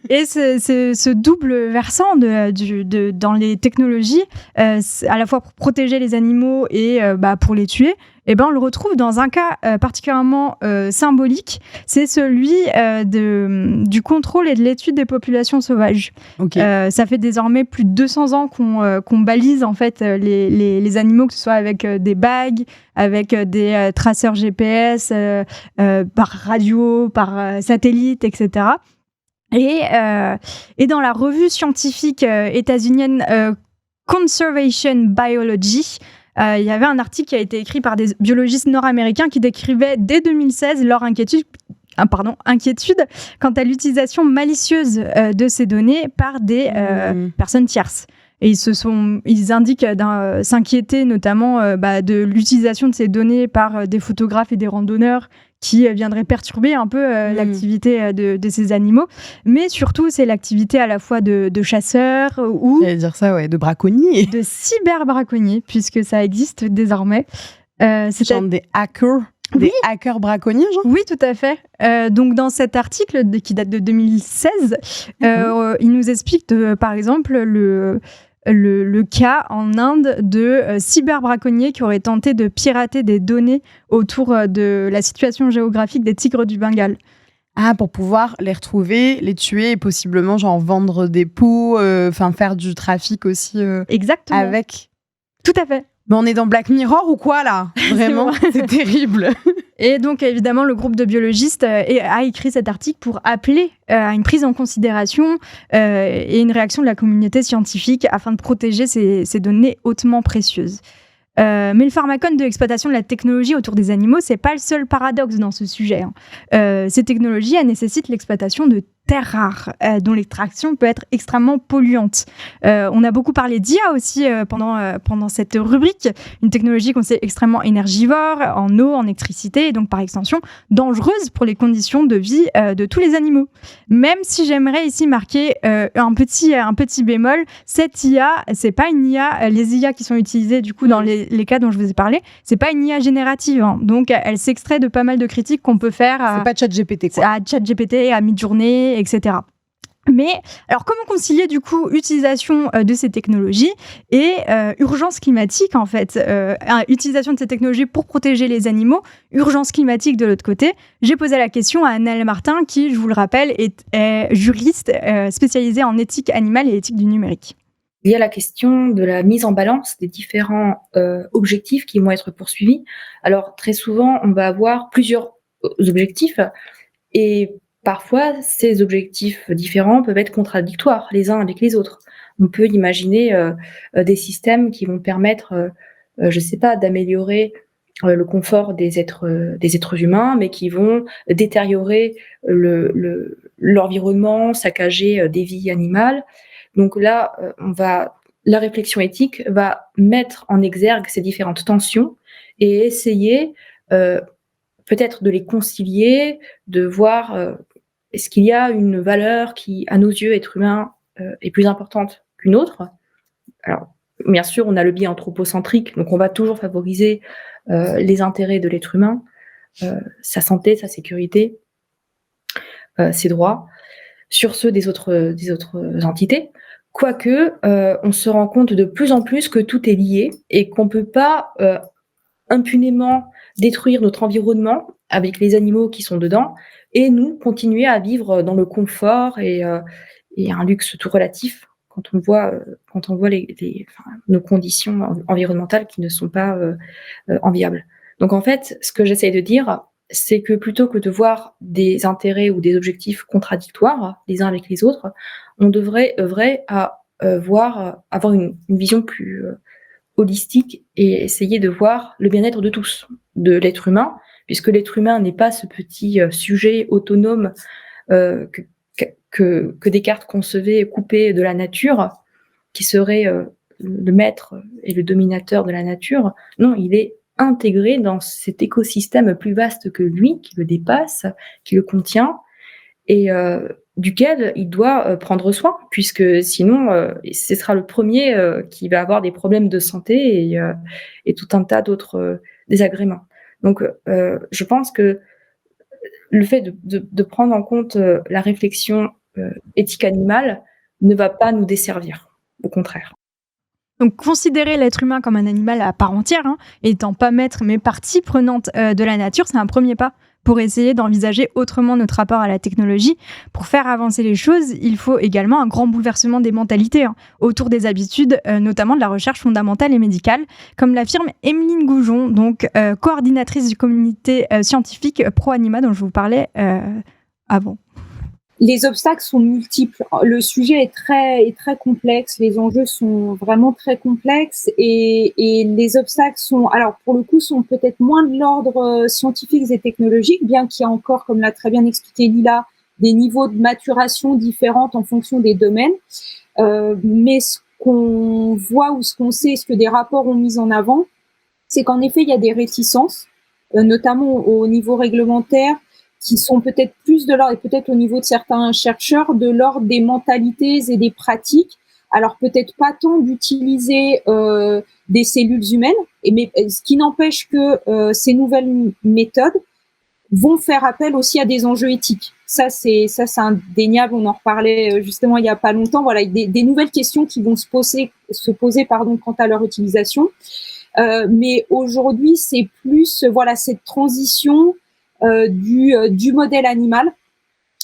Et ce double versant dans les technologies, à la fois pour protéger les animaux et pour les tuer, on le retrouve dans un cas particulièrement symbolique. C'est celui du contrôle et de l'étude des populations sauvages. Okay. Ça fait désormais plus de 200 ans qu'on balise en fait les animaux, que ce soit avec des bagues, avec des traceurs GPS, par radio, par satellite, etc. Et dans la revue scientifique états-unienne Conservation Biology, il y avait un article qui a été écrit par des biologistes nord-américains qui décrivaient dès 2016 leur inquiétude inquiétude quant à l'utilisation malicieuse de ces données par des personnes tierces. Et ils indiquent s'inquiéter notamment de l'utilisation de ces données par des photographes et des randonneurs qui viendraient perturber un peu l'activité de ces animaux. Mais surtout, c'est l'activité à la fois de chasseurs ou J'allais dire ça, ouais, de braconniers. de cyberbraconniers, puisque ça existe désormais. Genre des hackers. Des hackers braconniers, genre? Oui, tout à fait. Donc, dans cet article qui date de 2016, il nous explique, par exemple, le cas en Inde de cyberbraconniers qui auraient tenté de pirater des données autour de la situation géographique des tigres du Bengale. Ah, pour pouvoir les retrouver, les tuer et possiblement genre vendre des peaux, faire du trafic aussi Exactement. avec. Tout à fait. Mais on est dans Black Mirror ou quoi là? Vraiment, c'est terrible. Et donc, évidemment, le groupe de biologistes a écrit cet article pour appeler à une prise en considération et une réaction de la communauté scientifique afin de protéger ces données hautement précieuses. Mais le pharmacone de l'exploitation de la technologie autour des animaux, c'est pas le seul paradoxe dans ce sujet. Ces technologies, elles nécessitent l'exploitation de terres rares, dont l'extraction peut être extrêmement polluante. On a beaucoup parlé d'IA aussi pendant cette rubrique, une technologie qu'on sait extrêmement énergivore, en eau, en électricité, et donc par extension dangereuse pour les conditions de vie de tous les animaux. Même si j'aimerais ici marquer un petit bémol, cette IA, c'est pas une IA, les IA qui sont utilisées du coup dans les cas dont je vous ai parlé, c'est pas une IA générative, donc elle s'extrait de pas mal de critiques qu'on peut faire C'est pas ChatGPT, quoi. à ChatGPT, à Midjourney, etc. Mais alors, comment concilier du coup utilisation de ces technologies et urgence climatique en fait, utilisation de ces technologies pour protéger les animaux, urgence climatique de l'autre côté. J'ai posé la question à Annelle Martin qui, je vous le rappelle, est juriste spécialisée en éthique animale et éthique du numérique. Il y a la question de la mise en balance des différents objectifs qui vont être poursuivis. Alors, très souvent, on va avoir plusieurs objectifs et parfois, ces objectifs différents peuvent être contradictoires les uns avec les autres. On peut imaginer des systèmes qui vont permettre, je sais pas, d'améliorer le confort des êtres humains, mais qui vont détériorer l'environnement, saccager des vies animales. Donc là, la réflexion éthique va mettre en exergue ces différentes tensions et essayer peut-être de les concilier, de voir est-ce qu'il y a une valeur qui, à nos yeux, être humain, est plus importante qu'une autre. Alors, bien sûr, on a le biais anthropocentrique, donc on va toujours favoriser les intérêts de l'être humain, sa santé, sa sécurité, ses droits, sur ceux des autres entités. Quoique, on se rend compte de plus en plus que tout est lié et qu'on ne peut pas impunément détruire notre environnement avec les animaux qui sont dedans et nous continuer à vivre dans le confort et un luxe tout relatif quand on voit nos conditions environnementales qui ne sont pas enviables. Donc en fait, ce que j'essaye de dire, c'est que plutôt que de voir des intérêts ou des objectifs contradictoires les uns avec les autres, on devrait œuvrer à avoir une vision plus holistique et essayer de voir le bien-être de tous, de l'être humain, puisque l'être humain n'est pas ce petit sujet autonome que Descartes concevait coupé de la nature, qui serait le maître et le dominateur de la nature. Non, il est intégré dans cet écosystème plus vaste que lui, qui le dépasse, qui le contient, et duquel il doit prendre soin, puisque sinon, ce sera le premier qui va avoir des problèmes de santé et tout un tas d'autres désagréments. Donc, je pense que le fait de prendre en compte la réflexion éthique animale ne va pas nous desservir, au contraire. Donc, considérer l'être humain comme un animal à part entière, étant pas maître mais partie prenante de la nature, c'est un premier pas pour essayer d'envisager autrement notre rapport à la technologie. Pour faire avancer les choses, il faut également un grand bouleversement des mentalités autour des habitudes, notamment de la recherche fondamentale et médicale, comme l'affirme Emeline Goujon, donc coordinatrice du comité scientifique Pro Anima dont je vous parlais avant. les obstacles sont multiples. Le sujet est très complexe. Les enjeux sont vraiment très complexes et les obstacles sont, alors pour le coup, sont peut-être moins de l'ordre scientifique et technologique, bien qu'il y a encore, comme l'a très bien expliqué Lila, des niveaux de maturation différents en fonction des domaines. Mais ce qu'on voit ou ce qu'on sait, ce que des rapports ont mis en avant, c'est qu'en effet, il y a des réticences, notamment au niveau réglementaire, qui sont peut-être plus de l'ordre, et peut-être au niveau de certains chercheurs, de l'ordre des mentalités et des pratiques. Alors peut-être pas tant d'utiliser des cellules humaines, mais ce qui n'empêche que ces nouvelles méthodes vont faire appel aussi à des enjeux éthiques. Ça c'est indéniable. On en reparlait justement il y a pas longtemps. Voilà, des nouvelles questions qui vont se poser quant à leur utilisation. Mais aujourd'hui, c'est plus cette transition du modèle animal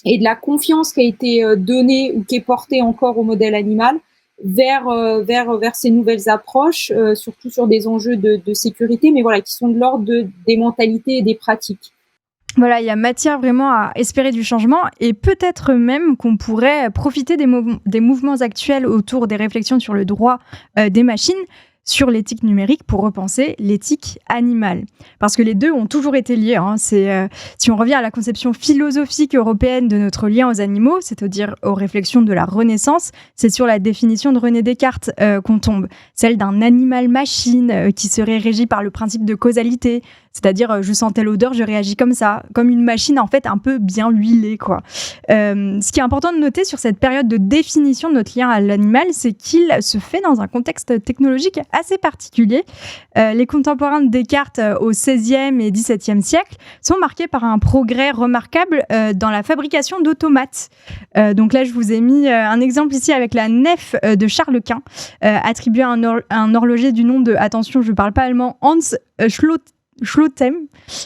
et de la confiance qui a été donnée ou qui est portée encore au modèle animal vers ces nouvelles approches, surtout sur des enjeux de sécurité, mais qui sont de l'ordre des mentalités et des pratiques. Voilà, il y a matière vraiment à espérer du changement et peut-être même qu'on pourrait profiter des mouvements actuels autour des réflexions sur le droit des machines, sur l'éthique numérique pour repenser l'éthique animale. Parce que les deux ont toujours été liés. Si on revient à la conception philosophique européenne de notre lien aux animaux, c'est-à-dire aux réflexions de la Renaissance, c'est sur la définition de René Descartes qu'on tombe. Celle d'un animal-machine qui serait régi par le principe de causalité, c'est-à-dire je sens telle odeur, je réagis comme ça, comme une machine en fait un peu bien huilée, quoi. Ce qui est important de noter sur cette période de définition de notre lien à l'animal, c'est qu'il se fait dans un contexte technologique assez particulier. Les contemporains de Descartes au XVIe et XVIIe siècle sont marqués par un progrès remarquable dans la fabrication d'automates. Donc là, je vous ai mis un exemple ici avec la nef de Charles Quint, attribuée à un horloger du nom de, attention, je ne parle pas allemand, Hans Schlotem,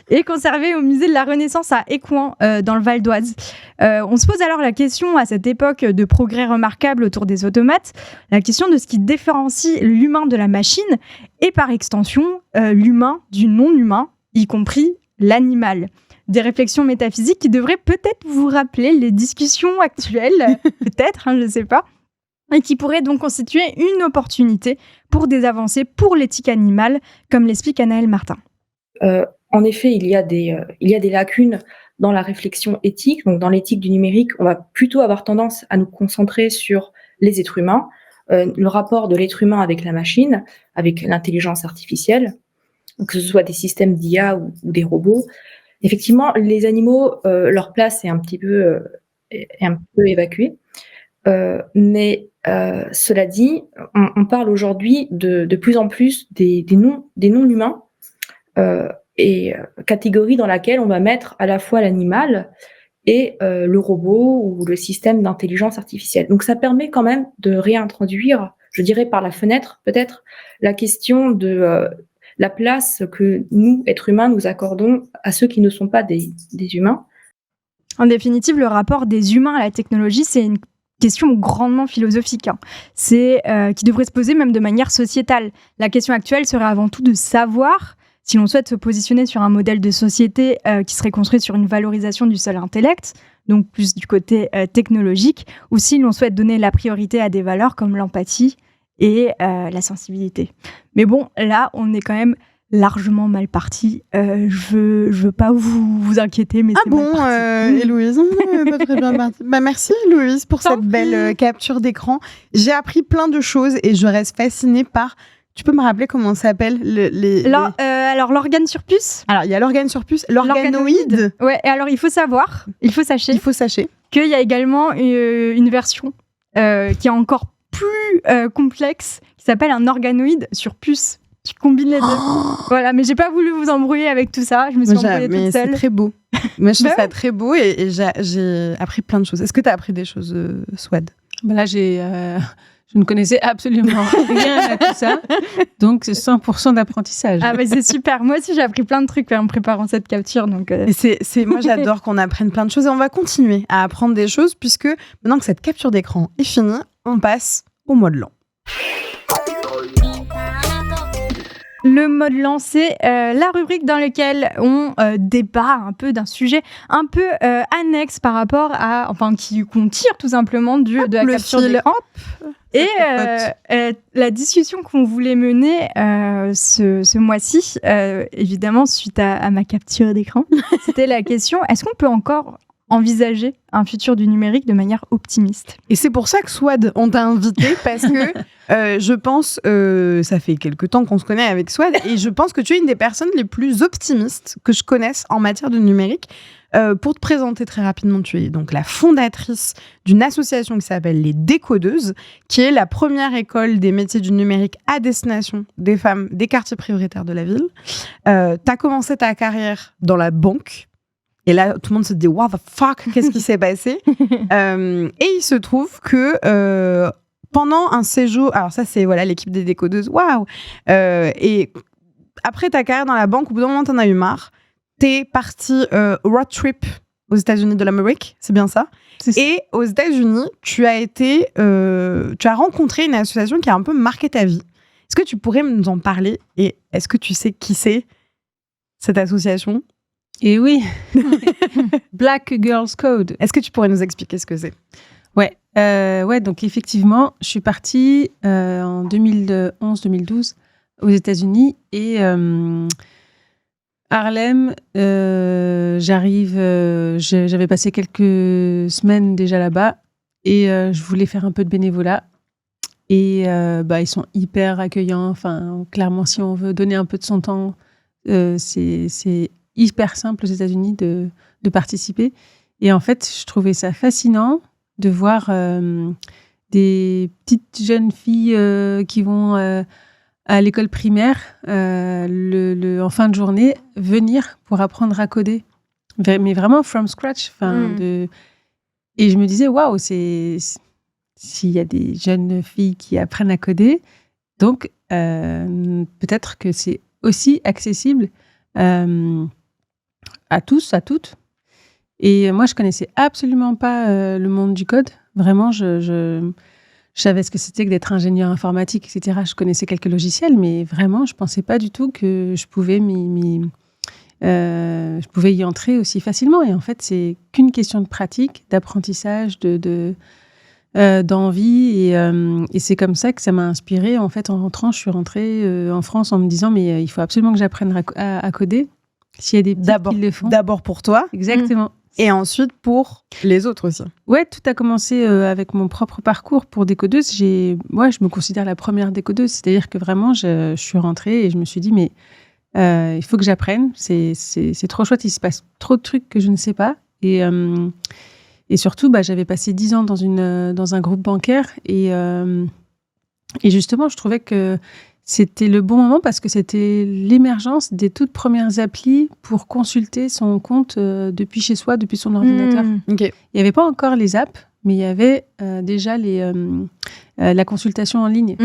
est conservé au musée de la Renaissance à Écouen, dans le Val d'Oise. On se pose alors la question, à cette époque de progrès remarquable autour des automates, la question de ce qui différencie l'humain de la machine et par extension l'humain du non-humain, y compris l'animal. Des réflexions métaphysiques qui devraient peut-être vous rappeler les discussions actuelles, peut-être, je ne sais pas, et qui pourraient donc constituer une opportunité pour des avancées pour l'éthique animale, comme l'explique Anaëlle Martin. En effet, il y a des lacunes dans la réflexion éthique. Donc, dans l'éthique du numérique, on va plutôt avoir tendance à nous concentrer sur les êtres humains, le rapport de l'être humain avec la machine, avec l'intelligence artificielle, que ce soit des systèmes d'IA ou des robots. Effectivement, les animaux, leur place est un petit peu évacuée. Mais cela dit, on parle aujourd'hui de plus en plus des non-humains, et catégorie dans laquelle on va mettre à la fois l'animal et le robot ou le système d'intelligence artificielle. Donc ça permet quand même de réintroduire, je dirais par la fenêtre peut-être, la question de la place que nous, êtres humains, nous accordons à ceux qui ne sont pas des humains. En définitive, le rapport des humains à la technologie, c'est une question grandement philosophique. C'est qui devrait se poser même de manière sociétale. La question actuelle serait avant tout de savoir si l'on souhaite se positionner sur un modèle de société qui serait construit sur une valorisation du seul intellect, donc plus du côté technologique, ou si l'on souhaite donner la priorité à des valeurs comme l'empathie et la sensibilité. Mais bon, là, on est quand même largement mal parti. Je veux pas vous inquiéter, mais c'est mal parti. Héloïse, pas très bien parti. Merci Héloïse pour cette belle capture d'écran. J'ai appris plein de choses et je reste fascinée par... Tu peux me rappeler comment ça s'appelle alors, l'organe sur puce. Alors, il y a l'organe sur puce, l'organoïde. Ouais, et alors il faut sachez qu'il y a également une version qui est encore plus complexe, qui s'appelle un organoïde sur puce. Tu combines les deux. Voilà, mais j'ai pas voulu vous embrouiller avec tout ça. Je me suis embrouillée toute seule. C'est très beau. Moi, je trouve ça très beau et j'ai appris plein de choses. Est-ce que tu as appris des choses, Swad ? Là, je ne connaissais absolument rien à tout ça. Donc, c'est 100% d'apprentissage. Ah, mais c'est super. Moi aussi, j'ai appris plein de trucs en préparant cette capture. Donc, moi, j'adore qu'on apprenne plein de choses et on va continuer à apprendre des choses puisque maintenant que cette capture d'écran est finie, on passe au mot de l'an. Le mode lancé, la rubrique dans laquelle on débat un peu d'un sujet un peu annexe par rapport à, enfin, qu'on tire tout simplement de la le capture fil, d'écran. Et tripote. la discussion qu'on voulait mener ce mois-ci, évidemment suite à ma capture d'écran, c'était la question, est-ce qu'on peut encore envisager un futur du numérique de manière optimiste? Et c'est pour ça que Swad, on t'a invité, parce que je pense, ça fait quelques temps qu'on se connaît avec Swad, et je pense que tu es une des personnes les plus optimistes que je connaisse en matière de numérique. Pour te présenter très rapidement, tu es donc la fondatrice d'une association qui s'appelle Les Décodeuses, qui est la première école des métiers du numérique à destination des femmes des quartiers prioritaires de la ville. Tu as commencé ta carrière dans la banque. Et là, tout le monde se dit « What the fuck? Qu'est-ce qui s'est passé ?» Et il se trouve que pendant un séjour... Alors ça, c'est l'équipe des Décodeuses. Waouh! Et après ta carrière dans la banque, au bout d'un moment, t'en as eu marre. T'es parti road trip aux États-Unis de l'Amérique, c'est bien ça? C'est ça. Et aux États-Unis, tu as rencontré une association qui a un peu marqué ta vie. Est-ce que tu pourrais nous en parler? Et est-ce que tu sais qui c'est, cette association? Et oui, Black Girls Code. Est-ce que tu pourrais nous expliquer ce que c'est? Ouais, donc effectivement, je suis partie en 2011-2012 aux États-Unis et Harlem, j'avais passé quelques semaines déjà là-bas et je voulais faire un peu de bénévolat. Et ils sont hyper accueillants. Enfin, clairement, si on veut donner un peu de son temps, c'est hyper simple aux États-Unis de participer. Et en fait, je trouvais ça fascinant de voir des petites jeunes filles qui vont à l'école primaire en fin de journée venir pour apprendre à coder. Mais vraiment from scratch. Et je me disais, waouh, s'il y a des jeunes filles qui apprennent à coder, donc peut-être que c'est aussi accessible à tous, à toutes. Et moi, je connaissais absolument pas le monde du code. Vraiment, je savais ce que c'était que d'être ingénieur informatique, etc. Je connaissais quelques logiciels, mais vraiment, je pensais pas du tout que je pouvais y entrer aussi facilement. Et en fait, c'est qu'une question de pratique, d'apprentissage, d'envie. Et c'est comme ça que ça m'a inspirée. En fait, en rentrant, je suis rentrée en France en me disant, mais il faut absolument que j'apprenne à coder. S'il y a des petits qui le font. D'abord pour toi. Exactement. Et ensuite pour les autres aussi. Ouais, tout a commencé avec mon propre parcours pour décodeuse. Je me considère la première décodeuse. C'est-à-dire que vraiment, je suis rentrée et je me suis dit, mais il faut que j'apprenne. C'est trop chouette. Il se passe trop de trucs que je ne sais pas. Et surtout, j'avais passé 10 ans dans un groupe bancaire. Et justement, je trouvais que c'était le bon moment parce que c'était l'émergence des toutes premières applis pour consulter son compte depuis chez soi, depuis son ordinateur. Okay. Il n'y avait pas encore les apps, mais il y avait déjà la consultation en ligne.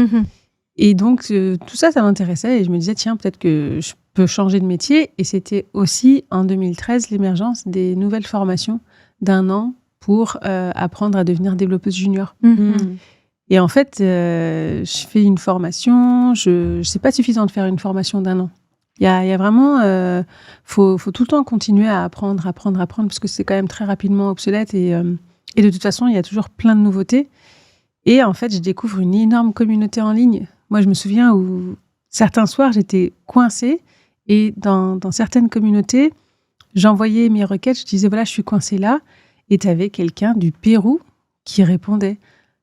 Et donc, tout ça m'intéressait et je me disais, tiens, peut-être que je peux changer de métier. Et c'était aussi, en 2013, l'émergence des nouvelles formations d'1 an pour apprendre à devenir développeuse junior. Et en fait, je fais une formation. C'est pas suffisant de faire une formation d'1 an. Il y a vraiment, faut tout le temps continuer à apprendre, parce que c'est quand même très rapidement obsolète et de toute façon, il y a toujours plein de nouveautés. Et en fait, je découvre une énorme communauté en ligne. Moi, je me souviens où certains soirs, j'étais coincée et dans certaines communautés, j'envoyais mes requêtes. Je disais voilà, je suis coincée là, et tu avais quelqu'un du Pérou qui répondait.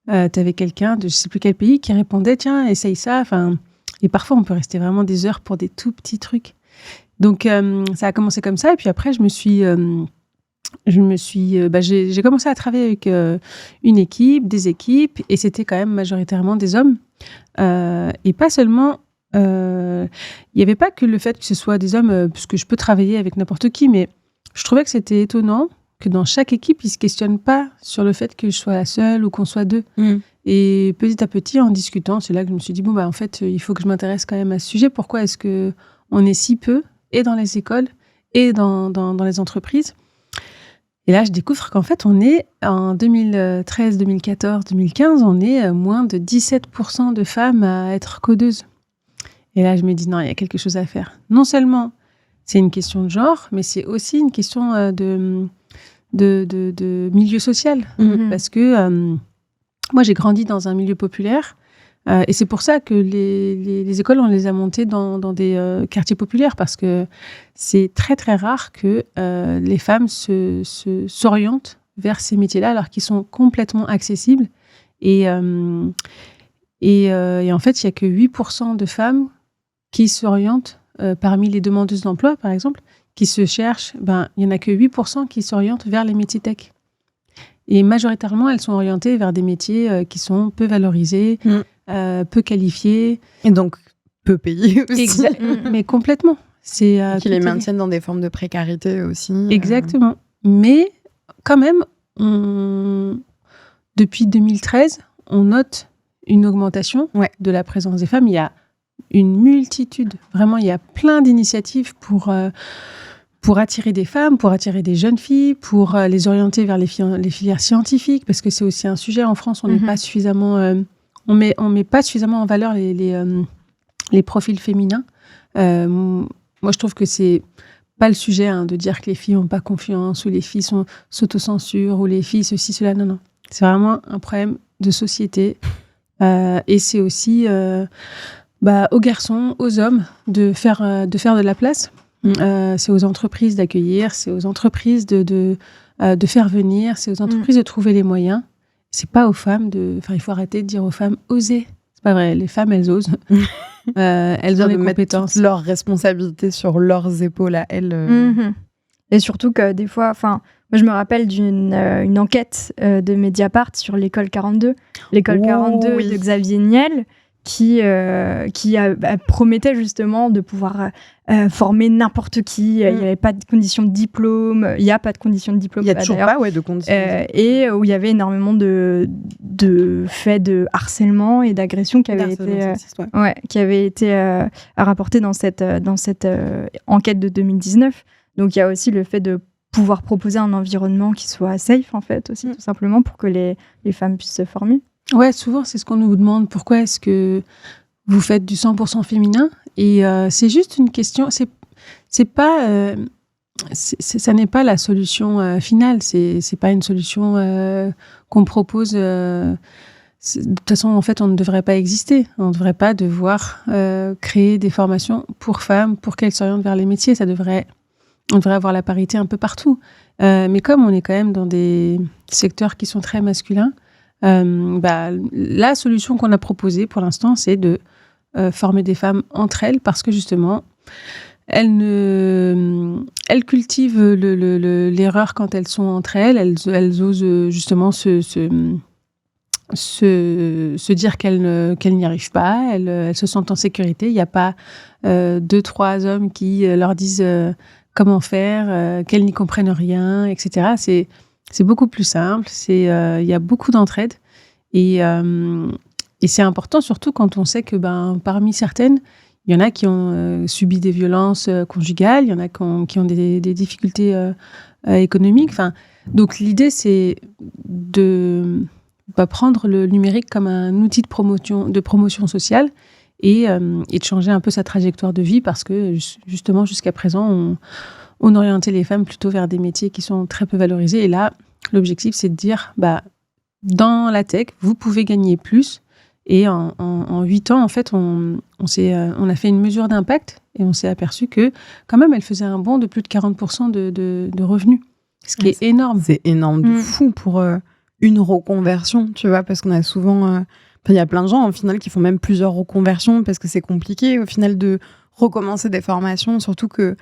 Tu avais quelqu'un de je ne sais plus quel pays qui répondait, tiens, essaye ça. Et parfois, on peut rester vraiment des heures pour des tout petits trucs. Donc, ça a commencé comme ça. Et puis après, j'ai commencé à travailler avec des équipes. Et c'était quand même majoritairement des hommes. Et pas seulement... Il n'y avait pas que le fait que ce soit des hommes, puisque je peux travailler avec n'importe qui, mais je trouvais que c'était étonnant que dans chaque équipe, ils ne se questionnent pas sur le fait que je sois la seule ou qu'on soit 2. Et petit à petit, en discutant, c'est là que je me suis dit, en fait, il faut que je m'intéresse quand même à ce sujet. Pourquoi est-ce qu'on est si peu, et dans les écoles, et dans les entreprises? Et là, je découvre qu'en fait, on est en 2013, 2014, 2015, on est moins de 17% de femmes à être codeuses. Et là, je me dis, non, il y a quelque chose à faire. Non seulement, c'est une question de genre, mais c'est aussi une question de milieu social. Parce que moi, j'ai grandi dans un milieu populaire. Et c'est pour ça que les écoles, on les a montées dans des quartiers populaires, parce que c'est très, très rare que les femmes s'orientent vers ces métiers-là, alors qu'ils sont complètement accessibles. Et en fait, il n'y a que 8% de femmes qui s'orientent parmi les demandeuses d'emploi, par exemple, qui se cherchent. Il n'y en a que 8% qui s'orientent vers les métiers tech. Et majoritairement, elles sont orientées vers des métiers qui sont peu valorisés, peu qualifiés. Et donc, peu payés aussi. Mais complètement. Qui les maintiennent dans des formes de précarité aussi. Exactement. Mais quand même, depuis 2013, on note une augmentation de la présence des femmes. Il y a une multitude, vraiment, il y a plein d'initiatives pour attirer des femmes, pour attirer des jeunes filles, pour les orienter vers les filières scientifiques, parce que c'est aussi un sujet. En France, on n'est pas suffisamment... on met pas suffisamment en valeur les profils féminins. Moi, je trouve que c'est pas le sujet de dire que les filles n'ont pas confiance, ou les filles s'autocensurent, ou les filles ceci, cela. Non. C'est vraiment un problème de société. Et c'est aussi aux garçons, aux hommes, de faire de la place. C'est aux entreprises d'accueillir, c'est aux entreprises de faire venir, c'est aux entreprises de trouver les moyens. C'est pas aux femmes il faut arrêter de dire aux femmes oser. C'est pas vrai, les femmes, elles osent. Elles ont les compétences. Leurs responsabilités sur leurs épaules à elles. Et surtout que des fois, moi je me rappelle d'une enquête de Mediapart sur l'école 42. L'école 42 de Xavier Niel, qui promettait justement de pouvoir former n'importe qui. Il n'y avait pas de conditions de diplôme. Il n'y a pas de conditions de diplôme. Il n'y a toujours pas de conditions. Et où il y avait énormément de faits de harcèlement et d'agression qui avaient été rapportés dans cette enquête de 2019. Donc il y a aussi le fait de pouvoir proposer un environnement qui soit safe, en fait, aussi, tout simplement, pour que les femmes puissent se former. Ouais, souvent, c'est ce qu'on nous demande. Pourquoi est-ce que vous faites du 100% féminin ? Et c'est juste une question. C'est pas, ça n'est pas la solution finale. C'est pas une solution qu'on propose. De toute façon, en fait, on ne devrait pas exister. On ne devrait pas devoir créer des formations pour femmes, pour qu'elles s'orientent vers les métiers. On devrait avoir la parité un peu partout. Mais comme on est quand même dans des secteurs qui sont très masculins, la solution qu'on a proposée pour l'instant, c'est de former des femmes entre elles, parce que justement, elles cultivent l'erreur quand elles sont entre elles. Elles osent justement se dire qu'elles n'y arrivent pas. Elles se sentent en sécurité. Il n'y a pas 2-3 hommes qui leur disent comment faire, qu'elles n'y comprennent rien, etc. C'est beaucoup plus simple, il y a beaucoup d'entraide et c'est important, surtout quand on sait que parmi certaines, il y en a qui ont subi des violences conjugales, il y en a qui ont des difficultés économiques. Donc l'idée, c'est de prendre le numérique comme un outil de promotion sociale et de changer un peu sa trajectoire de vie, parce que justement, jusqu'à présent, on orientait les femmes plutôt vers des métiers qui sont très peu valorisés. Et là, l'objectif, c'est de dire, dans la tech, vous pouvez gagner plus. Et en 8 ans, en fait, on a fait une mesure d'impact et on s'est aperçu que, quand même, elle faisait un bond de plus de 40% de revenus. Ce qui est énorme. C'est énorme de fou pour une reconversion, tu vois, parce qu'on a souvent... il y a plein de gens, au final, qui font même plusieurs reconversions parce que c'est compliqué, au final, de recommencer des formations, surtout que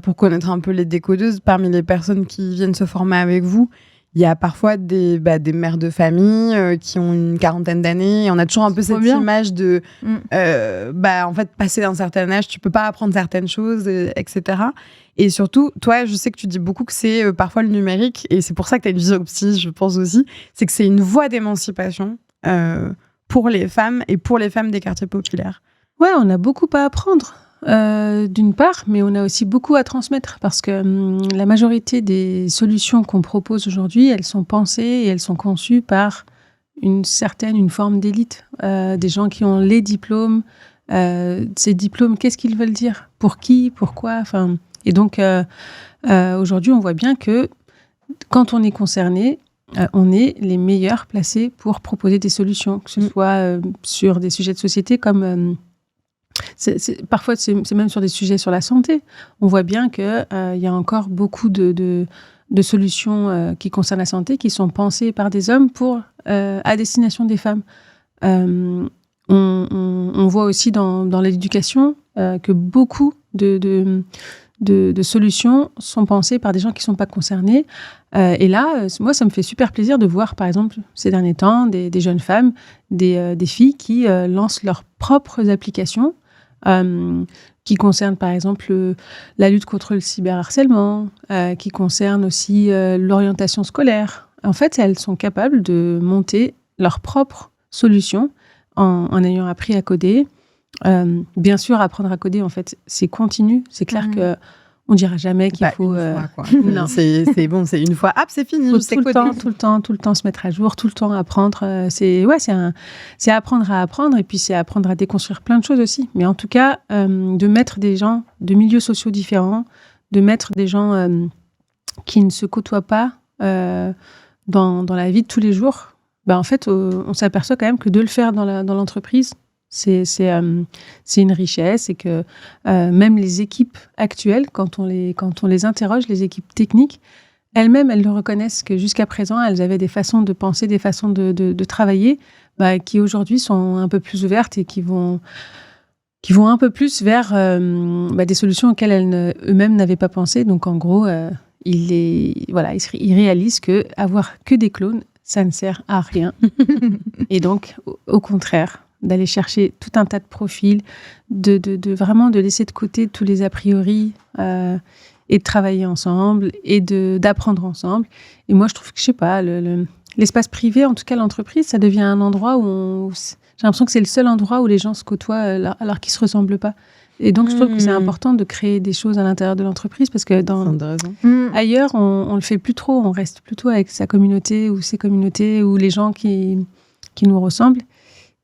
pour connaître un peu les décodeuses, parmi les personnes qui viennent se former avec vous, il y a parfois des mères de famille qui ont une quarantaine d'années. Et on a toujours un peu cette image de... en fait, passer un certain âge, tu peux pas apprendre certaines choses, etc. Et surtout, toi, je sais que tu dis beaucoup que c'est parfois le numérique, et c'est pour ça que tu as une vision optimiste, je pense aussi, c'est que c'est une voie d'émancipation pour les femmes et pour les femmes des quartiers populaires. Ouais, on a beaucoup à apprendre. D'une part, mais on a aussi beaucoup à transmettre, parce que la majorité des solutions qu'on propose aujourd'hui, elles sont pensées et elles sont conçues par une forme d'élite, des gens qui ont les diplômes, Ces diplômes, qu'est-ce qu'ils veulent dire? Pour qui? Pourquoi? Enfin, et donc, aujourd'hui, on voit bien que quand on est concerné, on est les meilleurs placés pour proposer des solutions, que ce soit sur des sujets de société comme... parfois, c'est même sur des sujets sur la santé. On voit bien qu'il y a encore beaucoup de solutions qui concernent la santé qui sont pensées par des hommes à destination des femmes. On voit aussi dans l'éducation que beaucoup de solutions sont pensées par des gens qui ne sont pas concernés. Et là, moi, ça me fait super plaisir de voir, par exemple, ces derniers temps, des jeunes femmes, des filles qui lancent leurs propres applications qui concernent, par exemple, la lutte contre le cyberharcèlement, qui concernent aussi l'orientation scolaire. En fait, elles sont capables de monter leurs propres solutions en ayant appris à coder. Bien sûr, apprendre à coder, en fait, c'est continu. C'est clair que on dira jamais qu'il faut... Une fois, quoi. Non. C'est bon, c'est une fois, hop, c'est fini. Il faut tout le temps se mettre à jour, tout le temps apprendre. C'est apprendre à apprendre, et puis c'est apprendre à déconstruire plein de choses aussi. Mais en tout cas, de mettre des gens de milieux sociaux différents, de mettre des gens qui ne se côtoient pas dans la vie de tous les jours, en fait, on s'aperçoit quand même que de le faire dans l'entreprise, c'est une richesse, et que même les équipes actuelles, quand on les interroge, les équipes techniques, elles-mêmes, elles le reconnaissent que jusqu'à présent, elles avaient des façons de penser, des façons de travailler, qui aujourd'hui sont un peu plus ouvertes et qui vont un peu plus vers des solutions auxquelles eux-mêmes n'avaient pas pensé. Donc en gros, ils réalisent que avoir que des clones, ça ne sert à rien. Et donc, au contraire, d'aller chercher tout un tas de profils, de vraiment de laisser de côté tous les a priori et de travailler ensemble et d'apprendre ensemble. Et moi, je trouve que, je sais pas, l'espace privé, en tout cas l'entreprise, ça devient un endroit où j'ai l'impression que c'est le seul endroit où les gens se côtoient alors qu'ils se ressemblent pas. Et donc, je trouve que c'est important de créer des choses à l'intérieur de l'entreprise, parce que ailleurs, on le fait plus trop. On reste plutôt avec sa communauté ou ses communautés ou les gens qui nous ressemblent.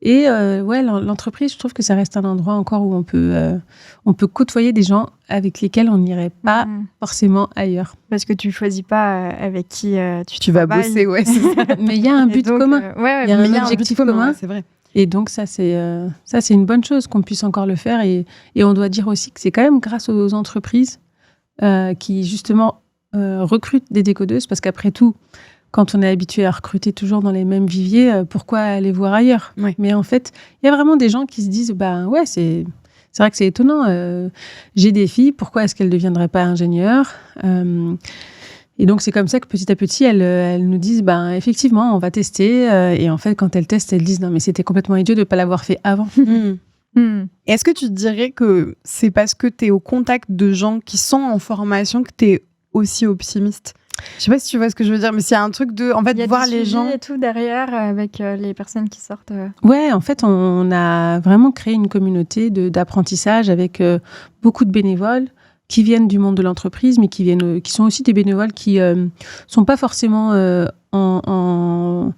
Et l'entreprise, je trouve que ça reste un endroit encore où on peut côtoyer des gens avec lesquels on n'irait pas forcément ailleurs. Parce que tu choisis pas avec qui tu vas bosser, ouais. C'est ça. Mais il y a un but commun. Il y a un objectif commun. C'est vrai. Et donc ça c'est une bonne chose qu'on puisse encore le faire, et on doit dire aussi que c'est quand même grâce aux entreprises qui justement recrutent des décodeuses, parce qu'après tout, quand on est habitué à recruter toujours dans les mêmes viviers, pourquoi aller voir ailleurs? Ouais. Mais en fait, il y a vraiment des gens qui se disent c'est vrai que c'est étonnant, j'ai des filles, pourquoi est-ce qu'elles ne deviendraient pas ingénieures? Et donc, c'est comme ça que petit à petit, elles nous disent, effectivement, on va tester. Et en fait, quand elles testent, elles disent, non, mais c'était complètement idiot de ne pas l'avoir fait avant. Est-ce que tu te dirais que c'est parce que tu es au contact de gens qui sont en formation que tu es aussi optimiste? Je sais pas si tu vois ce que je veux dire, mais c'est un truc de, en fait, voir les gens et tout derrière avec les personnes qui sortent. Ouais, en fait, on a vraiment créé une communauté d'apprentissage avec beaucoup de bénévoles qui viennent du monde de l'entreprise, mais qui sont aussi des bénévoles qui sont pas forcément en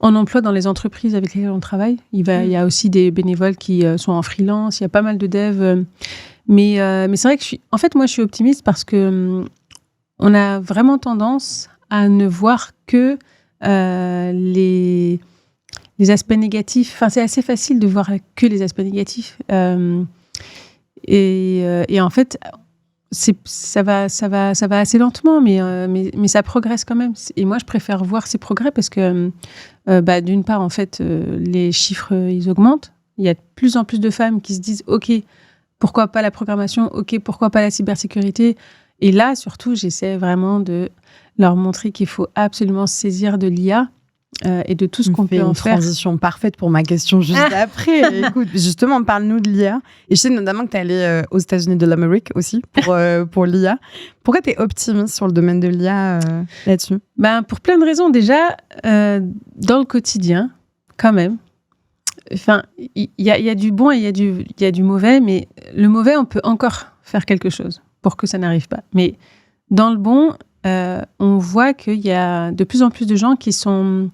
emploi dans les entreprises avec lesquelles on travaille. Il y a aussi des bénévoles qui sont en freelance. Il y a pas mal de devs, mais c'est vrai que moi je suis optimiste parce que on a vraiment tendance à ne voir que les aspects négatifs. Enfin, c'est assez facile de voir que les aspects négatifs, et en fait. Ça va assez lentement, mais ça progresse quand même. Et moi, je préfère voir ces progrès parce que, d'une part, en fait, les chiffres, ils augmentent. Il y a de plus en plus de femmes qui se disent « Ok, pourquoi pas la programmation ? Ok, pourquoi pas la cybersécurité ?» Et là, surtout, j'essaie vraiment de leur montrer qu'il faut absolument se saisir de l'IA et de tout ce qu'on peut en faire. Une transition parfaite pour ma question juste après. Écoute, justement, parle-nous de l'IA. Et je sais notamment que tu es allée aux États-Unis de l'Amérique aussi pour l'IA. Pourquoi tu es optimiste sur le domaine de l'IA là-dessus? Pour plein de raisons. Déjà, dans le quotidien, quand même, enfin, il y a du bon et il y a du mauvais, mais le mauvais, on peut encore faire quelque chose pour que ça n'arrive pas. Mais dans le bon, on voit qu'il y a de plus en plus de gens qui sont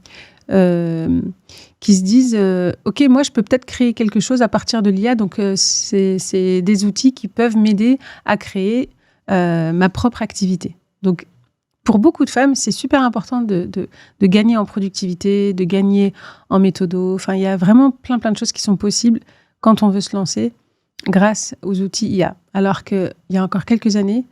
qui se disent ok, moi je peux peut-être créer quelque chose à partir de l'IA, donc c'est des outils qui peuvent m'aider à créer ma propre activité. Donc pour beaucoup de femmes, c'est super important de gagner en productivité, de gagner en méthodo. Enfin, il y a vraiment plein de choses qui sont possibles quand on veut se lancer grâce aux outils IA. Alors qu'il y a encore quelques années,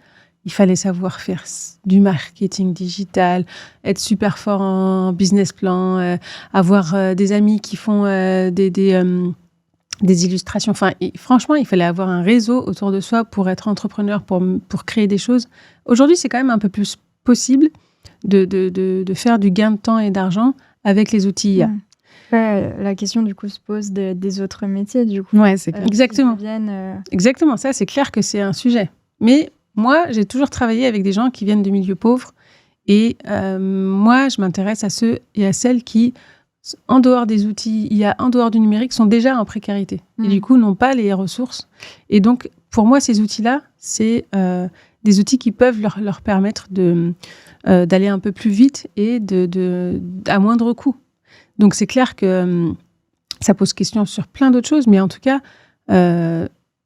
il fallait savoir faire du marketing digital, être super fort en business plan, avoir des amis qui font des illustrations. Enfin, franchement, il fallait avoir un réseau autour de soi pour être entrepreneur, pour créer des choses. Aujourd'hui, c'est quand même un peu plus possible de faire du gain de temps et d'argent avec les outils IA. La question, du coup, se pose des autres métiers, du coup. Ouais, c'est clair. Exactement. Exactement, ça, c'est clair que c'est un sujet. Mais moi, j'ai toujours travaillé avec des gens qui viennent de milieux pauvres. Et moi, je m'intéresse à ceux et à celles qui, en dehors des outils IA, en dehors du numérique, sont déjà en précarité. Et du coup, n'ont pas les ressources. Et donc, pour moi, ces outils-là, c'est des outils qui peuvent leur permettre d'aller un peu plus vite et à moindre coût. Donc, c'est clair que ça pose question sur plein d'autres choses. Mais en tout cas,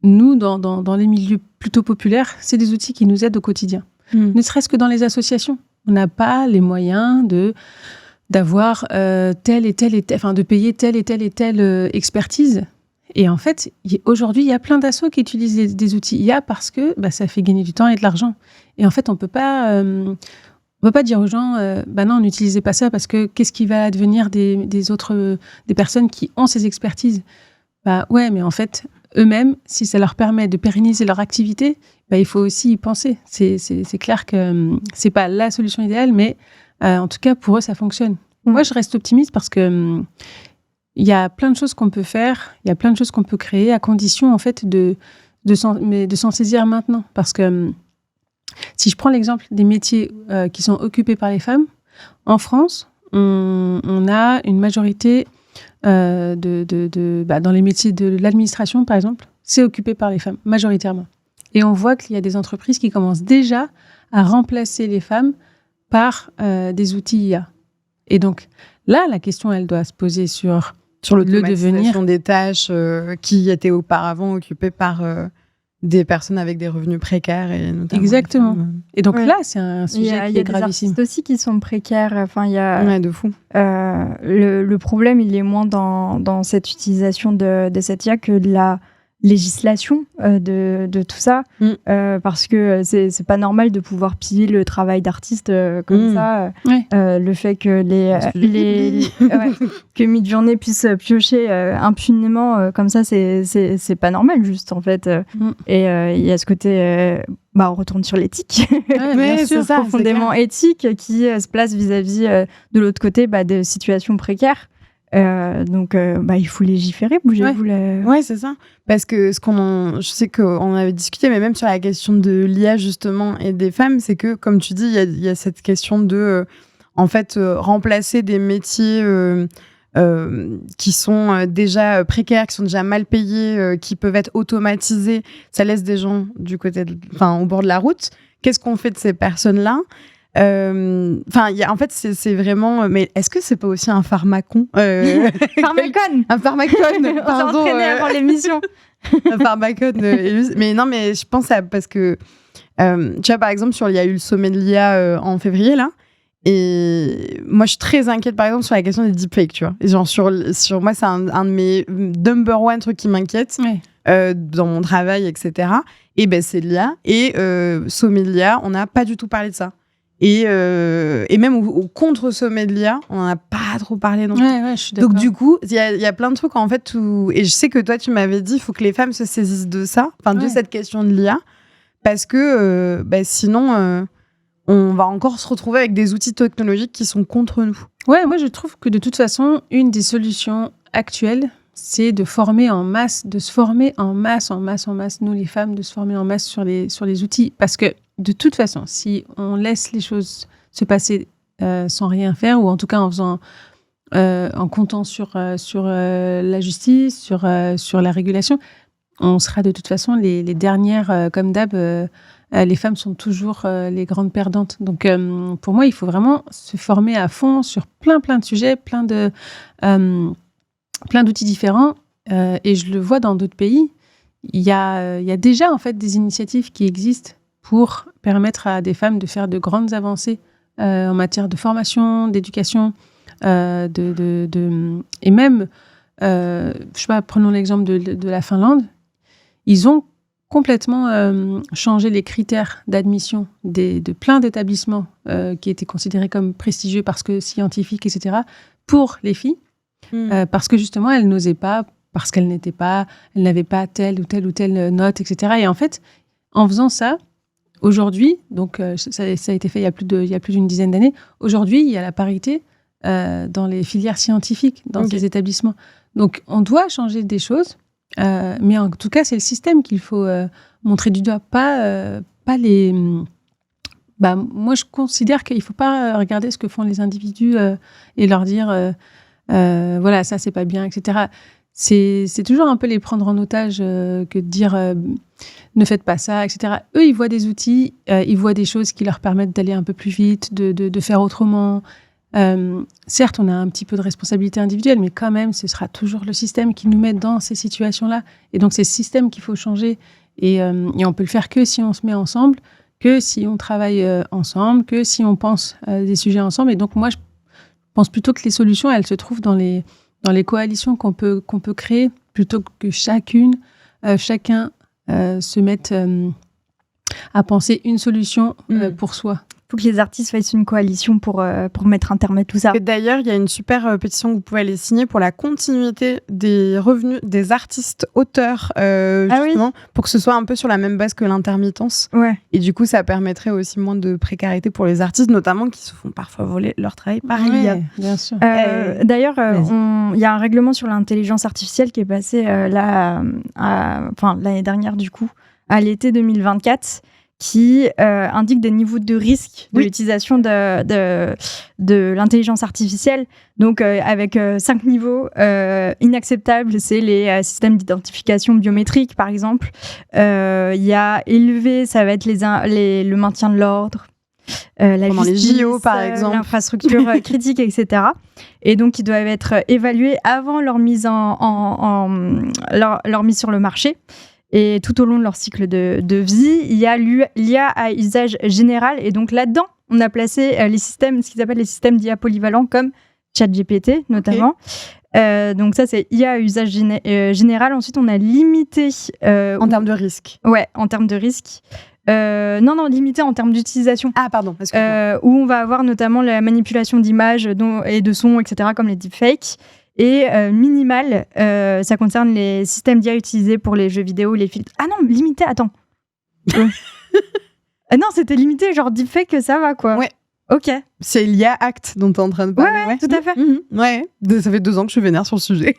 nous, dans les milieux plutôt populaires, c'est des outils qui nous aident au quotidien. Ne serait-ce que dans les associations. On n'a pas les moyens d'avoir telle et telle, enfin, de payer telle et telle expertise. Et en fait, aujourd'hui, il y a plein d'assos qui utilisent des outils IA parce que ça fait gagner du temps et de l'argent. Et en fait, on peut pas dire aux gens, non, n'utilisez pas ça parce que qu'est-ce qui va advenir des personnes qui ont ces expertises ? Ouais, mais en fait, eux-mêmes, si ça leur permet de pérenniser leur activité, il faut aussi y penser. C'est clair que c'est pas la solution idéale, mais en tout cas, pour eux, ça fonctionne. Moi, je reste optimiste parce que il y a plein de choses qu'on peut faire, il y a plein de choses qu'on peut créer à condition, en fait, de s'en saisir maintenant. Parce que si je prends l'exemple des métiers qui sont occupés par les femmes, en France, on a une majorité dans les métiers de l'administration, par exemple, c'est occupé par les femmes, majoritairement. Et on voit qu'il y a des entreprises qui commencent déjà à remplacer les femmes par des outils IA. Et donc, là, la question, elle doit se poser sur le devenir des tâches qui étaient auparavant occupées par des personnes avec des revenus précaires. Et notamment exactement. Et donc là, c'est un sujet qui est gravissime. Il y a des artistes aussi qui sont précaires. Enfin, il y a, ouais, de fou. Le problème, il est moins dans cette utilisation de cette IA que de la législation de tout ça, parce que c'est pas normal de pouvoir piller le travail d'artiste comme ça. Le fait que que Midjourney puisse piocher impunément comme ça, c'est pas normal, juste, en fait. Et il y a ce côté... on retourne sur l'éthique, bien sûr, ça, profondément éthique, qui se place vis-à-vis de l'autre côté de situations précaires. Donc, il faut légiférer, bougez-vous. Ouais, c'est ça. Parce que je sais qu'on avait discuté, mais même sur la question de l'IA, justement, et des femmes, c'est que, comme tu dis, il y a cette question de, remplacer des métiers qui sont déjà précaires, qui sont déjà mal payés, qui peuvent être automatisés. Ça laisse des gens au bord de la route. Qu'est-ce qu'on fait de ces personnes-là ? En fait, c'est vraiment. Mais est-ce que c'est pas aussi un pharmacon Pharmacone. Un pharmacone. Pardon. On s'est entraîné avant l'émission. Un pharmacone. Mais non, mais je pense parce que tu vois, par exemple, il y a eu le sommet de l'IA en février là. Et moi, je suis très inquiète, par exemple, sur la question des deepfakes, tu vois. Et genre, sur moi, c'est un de mes number one trucs qui m'inquiète dans mon travail, etc. Et c'est l'IA. Et sommet de l'IA, on n'a pas du tout parlé de ça. Et même au contre-sommet de l'IA, on n'en a pas trop parlé non plus. Ouais, je suis d'accord. Donc, du coup, il y a plein de trucs, en fait, et je sais que toi, tu m'avais dit, il faut que les femmes se saisissent de ça, de cette question de l'IA, parce que sinon, on va encore se retrouver avec des outils technologiques qui sont contre nous. Ouais, moi, je trouve que de toute façon, une des solutions actuelles, c'est de se former en masse, nous les femmes, de se former en masse sur les outils. Parce que de toute façon, si on laisse les choses se passer sans rien faire, ou en tout cas en comptant sur la justice, sur la régulation, on sera de toute façon les dernières, comme d'hab, les femmes sont toujours les grandes perdantes. Donc, pour moi, il faut vraiment se former à fond sur plein de sujets, plein d'outils différents. Et je le vois dans d'autres pays. Il y a déjà, en fait, des initiatives qui existent pour permettre à des femmes de faire de grandes avancées en matière de formation, d'éducation, et même, je sais pas, prenons l'exemple de la Finlande. Ils ont complètement changé les critères d'admission de plein d'établissements qui étaient considérés comme prestigieux parce que scientifiques, etc., pour les filles, parce que justement, elles n'osaient pas, parce qu'elles n'avaient pas telle ou telle note, etc. Et en fait, en faisant ça, aujourd'hui, donc ça a été fait il y a plus d'une dizaine d'années, aujourd'hui, il y a la parité dans les filières scientifiques, dans ces établissements. Donc, on doit changer des choses, mais en tout cas, c'est le système qu'il faut montrer du doigt, pas les... moi, je considère qu'il ne faut pas regarder ce que font les individus et leur dire voilà, ça, c'est pas bien, etc. C'est toujours un peu les prendre en otage que de dire ne faites pas ça, etc. Eux, ils voient des outils, ils voient des choses qui leur permettent d'aller un peu plus vite, de faire autrement. Certes, on a un petit peu de responsabilité individuelle, mais quand même, ce sera toujours le système qui nous met dans ces situations-là. Et donc, c'est ce système qu'il faut changer. Et on peut le faire que si on se met ensemble, que si on travaille ensemble, que si on pense des sujets ensemble. Et donc, moi, je pense plutôt que les solutions, elles se trouvent dans les coalitions qu'on peut créer, plutôt que chacun se mette à penser une solution pour soi. Il faut que les artistes fassent une coalition pour mettre un terme à tout ça. Et d'ailleurs, il y a une super pétition que vous pouvez aller signer pour la continuité des revenus des artistes auteurs, justement, pour que ce soit un peu sur la même base que l'intermittence. Ouais. Et du coup, ça permettrait aussi moins de précarité pour les artistes, notamment qui se font parfois voler leur travail par l'IA. Bien sûr. D'ailleurs, il y a un règlement sur l'intelligence artificielle qui est passé l'année dernière, du coup, à l'été 2024, qui indique des niveaux de risque de l'utilisation de l'intelligence artificielle. Donc, avec 5 niveaux inacceptables, c'est les systèmes d'identification biométrique, par exemple. Il y a élevé, ça va être le maintien de l'ordre, la pendant justice, les JO, par exemple. l'infrastructure critique, etc. Et donc, ils doivent être évalués avant leur mise leur mise sur le marché. Et tout au long de leur cycle de vie, il y a l'IA à usage général. Et donc là-dedans, on a placé ce qu'ils appellent les systèmes d'IA polyvalents comme ChatGPT, notamment. Donc ça, c'est IA à usage général. Ensuite, on a limité... en termes de risque. Ouais, en termes de risque. Non, limité en termes d'utilisation. Ah, pardon. Où on va avoir notamment la manipulation d'images et de sons, etc., comme les deepfakes. Et minimal, ça concerne les systèmes d'IA utilisés pour les jeux vidéo, les filtres. Ah non, limité, attends. Non, c'était limité, genre deepfake, ça va, quoi. Ouais. Ok. C'est l'IA Act dont tu es en train de parler. Ouais, tout à fait. Ouais, ça fait 2 ans que je suis vénère sur le sujet.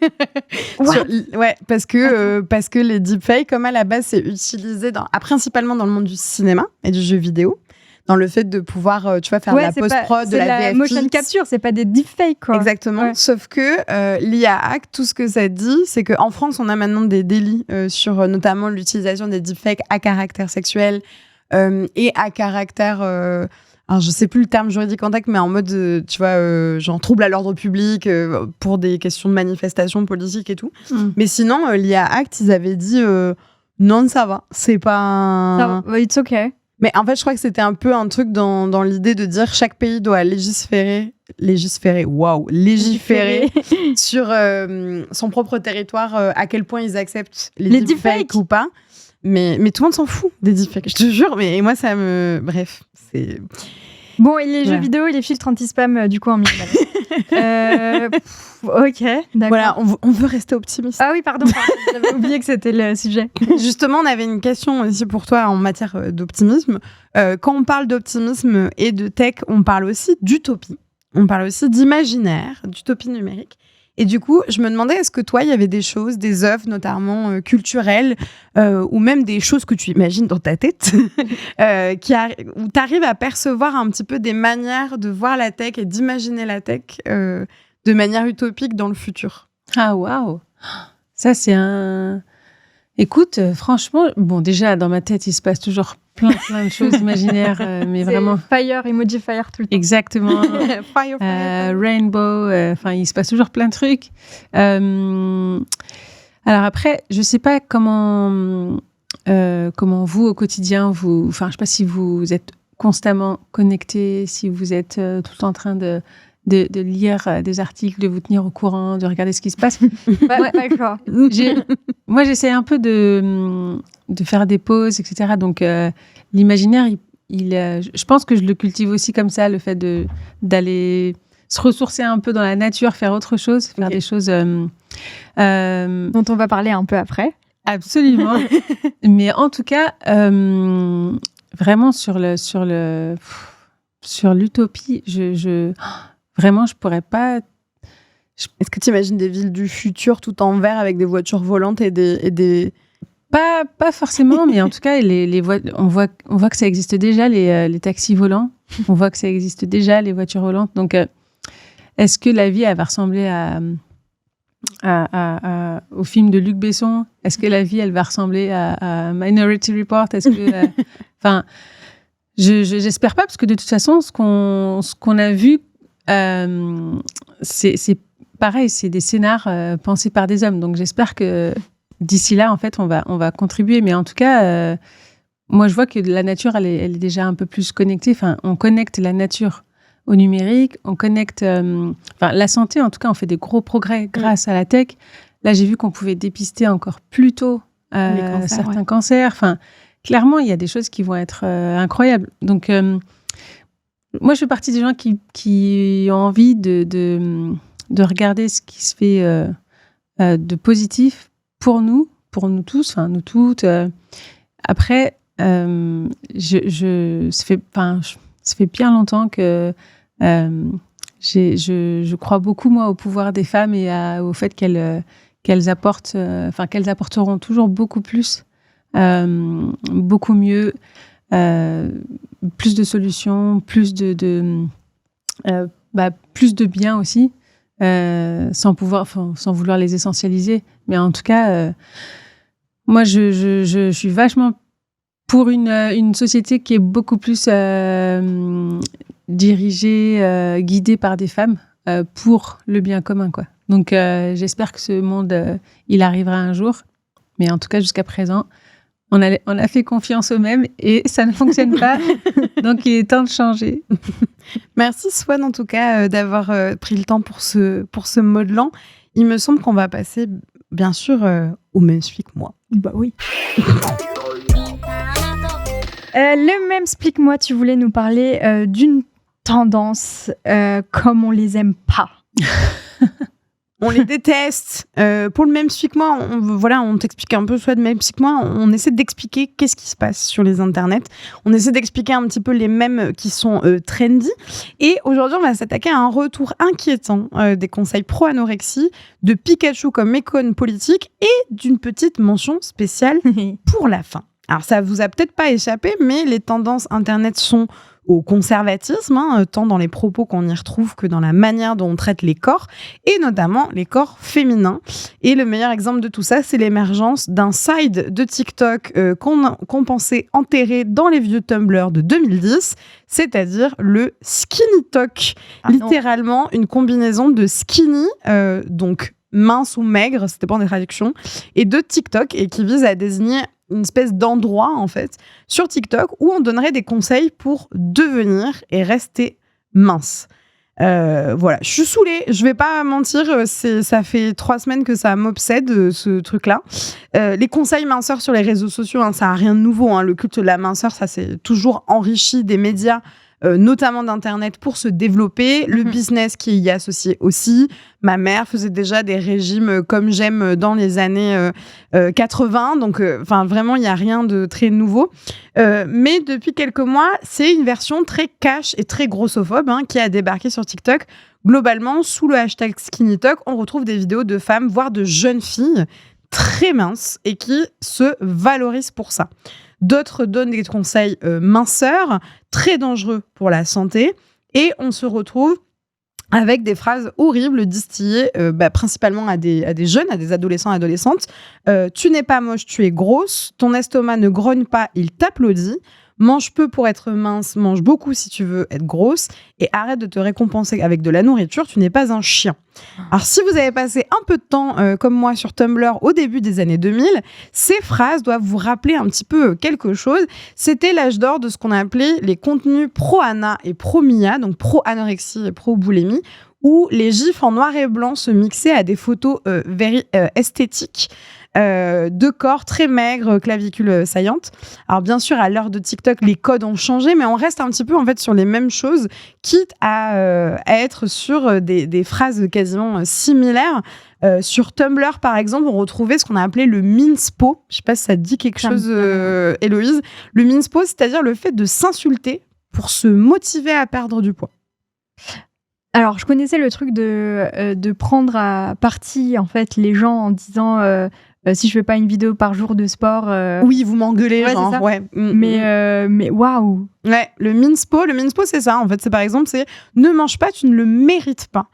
Parce que les deepfakes, comme à la base, c'est utilisé principalement dans le monde du cinéma et du jeu vidéo. Dans le fait de pouvoir, faire la post-prod, de la VFX. Motion capture, c'est pas des deepfakes, quoi. Exactement. Ouais. Sauf que l'IA Act, tout ce que ça dit, c'est qu'en France, on a maintenant des délits sur notamment l'utilisation des deepfakes à caractère sexuel et à caractère... alors, je sais plus le terme juridique en tête, mais en mode, genre trouble à l'ordre public pour des questions de manifestation politique et tout. Mais sinon, l'IA Act, ils avaient dit non, ça va. C'est pas it's okay. Mais en fait, je crois que c'était un peu un truc dans l'idée de dire chaque pays doit légiférer sur son propre territoire, à quel point ils acceptent les deepfakes ou pas. Mais tout le monde s'en fout des deepfakes, je te jure. Mais moi, ça me... Bref, c'est... Bon, et les jeux vidéo et les filtres anti-spam, du coup, en minimal. Ok, d'accord. Voilà, on veut rester optimiste. Ah oui, pardon. J'avais oublié que c'était le sujet. Justement, on avait une question aussi pour toi en matière d'optimisme. Quand on parle d'optimisme et de tech, on parle aussi d'utopie. On parle aussi d'imaginaire, d'utopie numérique. Et du coup, je me demandais, est-ce que toi, il y avait des choses, des œuvres notamment culturelles, ou même des choses que tu imagines dans ta tête, où tu arrives à percevoir un petit peu des manières de voir la tech et d'imaginer la tech de manière utopique dans le futur? Ah, waouh! Ça, c'est un... Écoute, franchement, bon, déjà, dans ma tête, il se passe toujours plein de choses imaginaires, mais C'est vraiment. Fire, emoji fire tout le temps. Exactement. Fire, fire. Rainbow, il se passe toujours plein de trucs. Alors après, je sais pas comment vous au quotidien, je sais pas si vous êtes constamment connecté, si vous êtes tout le temps en train de lire des articles, de vous tenir au courant, de regarder ce qui se passe. D'accord. Moi, j'essaie un peu de faire des pauses, etc. Donc, l'imaginaire, je pense que je le cultive aussi comme ça, le fait d'aller se ressourcer un peu dans la nature, faire autre chose, faire des choses... Dont on va parler un peu après. Absolument. Mais en tout cas, vraiment sur l'utopie, vraiment, je pourrais pas... Est-ce que tu imagines des villes du futur tout en vert avec des voitures volantes et des... Pas forcément, mais en tout cas, on voit que ça existe déjà, les taxis volants. On voit que ça existe déjà, les voitures volantes. Donc, est-ce que la vie, elle va ressembler au film de Luc Besson? Est-ce que la vie, elle va ressembler à Minority Report? Est-ce que... j'espère pas, parce que de toute façon, ce qu'on a vu, c'est pareil, c'est des scénars pensés par des hommes. Donc, j'espère que d'ici là, en fait, on va contribuer. Mais en tout cas, moi, je vois que la nature, elle est déjà un peu plus connectée. Enfin, on connecte la nature au numérique. On connecte... la santé, en tout cas, on fait des gros progrès grâce à la tech. Là, j'ai vu qu'on pouvait dépister encore plus tôt certains cancers. Enfin, clairement, il y a des choses qui vont être incroyables. Donc, moi, je fais partie des gens qui ont envie de regarder ce qui se fait de positif pour nous tous, enfin nous toutes. Après, ça fait bien longtemps que je crois beaucoup moi au pouvoir des femmes et au fait qu'elles apporteront toujours beaucoup plus, beaucoup mieux, plus de solutions, plus de bien aussi. Sans vouloir les essentialiser, mais en tout cas, moi je suis vachement pour une société qui est beaucoup plus dirigée, guidée par des femmes pour le bien commun, quoi. Donc j'espère que ce monde il arrivera un jour, mais en tout cas jusqu'à présent on a fait confiance aux mêmes et ça ne fonctionne pas. Donc, il est temps de changer. Merci Swan, en tout cas, d'avoir pris le temps pour ce modelant. Il me semble qu'on va passer, bien sûr, au même explique-moi. Bah oui. Le même explique-moi, tu voulais nous parler d'une tendance comme on les aime pas. On les déteste. Pour le même explique-moi, on t'explique un peu, soit de même explique-moi, on essaie d'expliquer qu'est-ce qui se passe sur les internets. On essaie d'expliquer un petit peu les mèmes qui sont trendy. Et aujourd'hui, on va s'attaquer à un retour inquiétant des conseils pro-anorexie, de Pikachu comme icône politique et d'une petite mention spéciale pour la fin. Alors, ça vous a peut-être pas échappé, mais les tendances internet sont au conservatisme, tant dans les propos qu'on y retrouve que dans la manière dont on traite les corps, et notamment les corps féminins. Et le meilleur exemple de tout ça, c'est l'émergence d'un side de TikTok qu'on pensait enterré dans les vieux Tumblr de 2010, c'est-à-dire le Skinny Talk. Littéralement, une combinaison de skinny, donc mince ou maigre, ça dépend des traductions, et de TikTok, et qui vise à désigner une espèce d'endroit, en fait, sur TikTok où on donnerait des conseils pour devenir et rester mince. Voilà, je suis saoulée, je vais pas mentir, ça fait 3 semaines que ça m'obsède, ce truc-là. Les conseils minceurs sur les réseaux sociaux, ça n'a rien de nouveau. Le culte de la minceur, ça s'est toujours enrichi des médias, notamment d'Internet, pour se développer. Le business qui y est associé aussi. Ma mère faisait déjà des régimes comme j'aime dans les années 80. Donc, vraiment, il n'y a rien de très nouveau. Mais depuis quelques mois, c'est une version très cash et très grossophobe qui a débarqué sur TikTok. Globalement, sous le hashtag SkinnyTalk, on retrouve des vidéos de femmes, voire de jeunes filles très minces et qui se valorisent pour ça. D'autres donnent des conseils minceurs, très dangereux pour la santé. Et on se retrouve avec des phrases horribles distillées principalement à des jeunes, à des adolescents et adolescentes. Tu n'es pas moche, tu es grosse. Ton estomac ne grogne pas, il t'applaudit. mange peu pour être mince, mange beaucoup si tu veux être grosse et arrête de te récompenser avec de la nourriture, tu n'es pas un chien. Alors si vous avez passé un peu de temps comme moi sur Tumblr au début des années 2000, ces phrases doivent vous rappeler un petit peu quelque chose. C'était l'âge d'or de ce qu'on appelait les contenus pro-Ana et pro-Mia, donc pro-anorexie et pro-boulimie, où les gifs en noir et blanc se mixaient à des photos esthétiques de corps très maigres, clavicules saillantes. Alors bien sûr, à l'heure de TikTok, les codes ont changé, mais on reste un petit peu en fait sur les mêmes choses, quitte à être sur des phrases quasiment similaires. Sur Tumblr, par exemple, on retrouvait ce qu'on a appelé le minspo. Je sais pas si ça te dit quelque chose, Héloïse. Le minspo, c'est-à-dire le fait de s'insulter pour se motiver à perdre du poids. Alors, je connaissais le truc de prendre à partie en fait les gens en disant si je fais pas une vidéo par jour de sport. Oui, vous m'engueulez, ouais, genre. c'est ça. Ouais. Mais waouh. Ouais, le minspo, c'est ça. En fait, c'est par exemple, c'est ne mange pas, tu ne le mérites pas.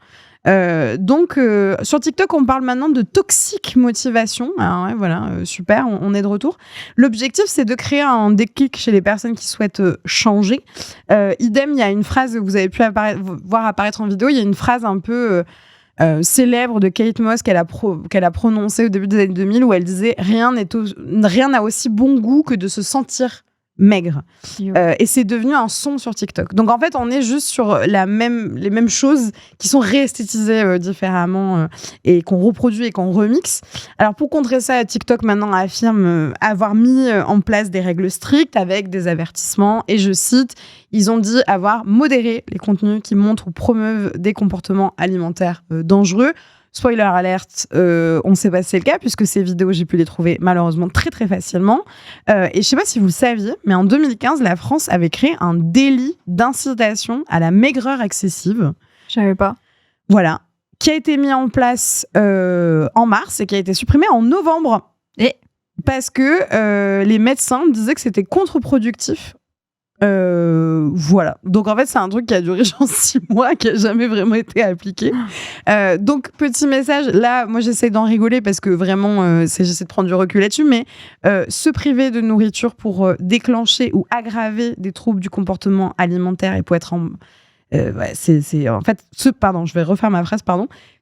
Donc sur TikTok on parle maintenant de toxique motivation. Alors ouais, voilà, super, on est de retour. L'objectif c'est de créer un déclic chez les personnes qui souhaitent changer. Idem, il y a une phrase que vous avez pu voir apparaître en vidéo, il y a une phrase un peu célèbre de Kate Moss qu'elle a prononcée au début des années 2000 où elle disait rien n'a aussi bon goût que de se sentir maigre. Et c'est devenu un son sur TikTok. Donc en fait, on est juste sur les mêmes choses qui sont réesthétisées différemment et qu'on reproduit et qu'on remixe. Alors pour contrer ça, TikTok maintenant affirme avoir mis en place des règles strictes avec des avertissements et je cite, ils ont dit avoir modéré les contenus qui montrent ou promeuvent des comportements alimentaires dangereux. Spoiler alert, on ne sait pas si c'est le cas puisque ces vidéos, j'ai pu les trouver malheureusement très très facilement. Et je ne sais pas si vous le saviez, mais en 2015, la France avait créé un délit d'incitation à la maigreur excessive. Je savais pas. Voilà, qui a été mis en place en mars et qui a été supprimé en novembre. Et parce que les médecins disaient que c'était contre-productif. Voilà. Donc en fait, c'est un truc qui a duré genre 6 mois, qui a jamais vraiment été appliqué. Donc petit message, là, moi j'essaie d'en rigoler parce que vraiment, j'essaie de prendre du recul là-dessus, mais se priver de nourriture pour déclencher ou aggraver des troubles du comportement alimentaire et pour être en c'est en fait je vais refaire ma phrase,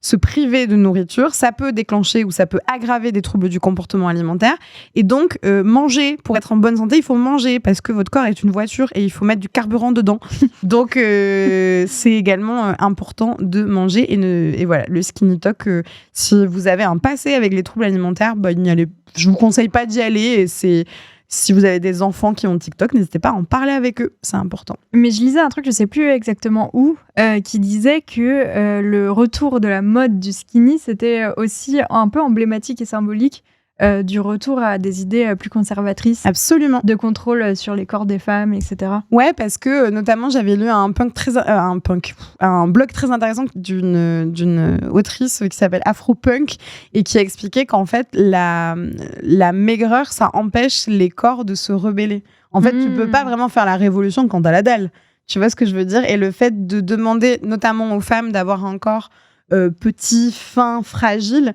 se priver de nourriture, ça peut déclencher ou ça peut aggraver des troubles du comportement alimentaire et donc manger pour être en bonne santé, il faut manger parce que votre corps est une voiture et il faut mettre du carburant dedans. Donc c'est également important de manger et voilà, le Skinny Talk, si vous avez un passé avec les troubles alimentaires, je vous conseille pas d'y aller et si vous avez des enfants qui ont TikTok, n'hésitez pas à en parler avec eux, c'est important. Mais je lisais un truc, je sais plus exactement où, qui disait que le retour de la mode du skinny, c'était aussi un peu emblématique et symbolique du retour à des idées plus conservatrices. Absolument. De contrôle sur les corps des femmes, etc. Ouais, parce que notamment, j'avais lu un blog très intéressant d'une autrice qui s'appelle Afropunk et qui a expliqué qu'en fait, la maigreur, ça empêche les corps de se rebeller. En fait, tu peux pas vraiment faire la révolution quand t'as la dalle. Tu vois ce que je veux dire? Et le fait de demander, notamment aux femmes, d'avoir un corps petit, fin, fragile,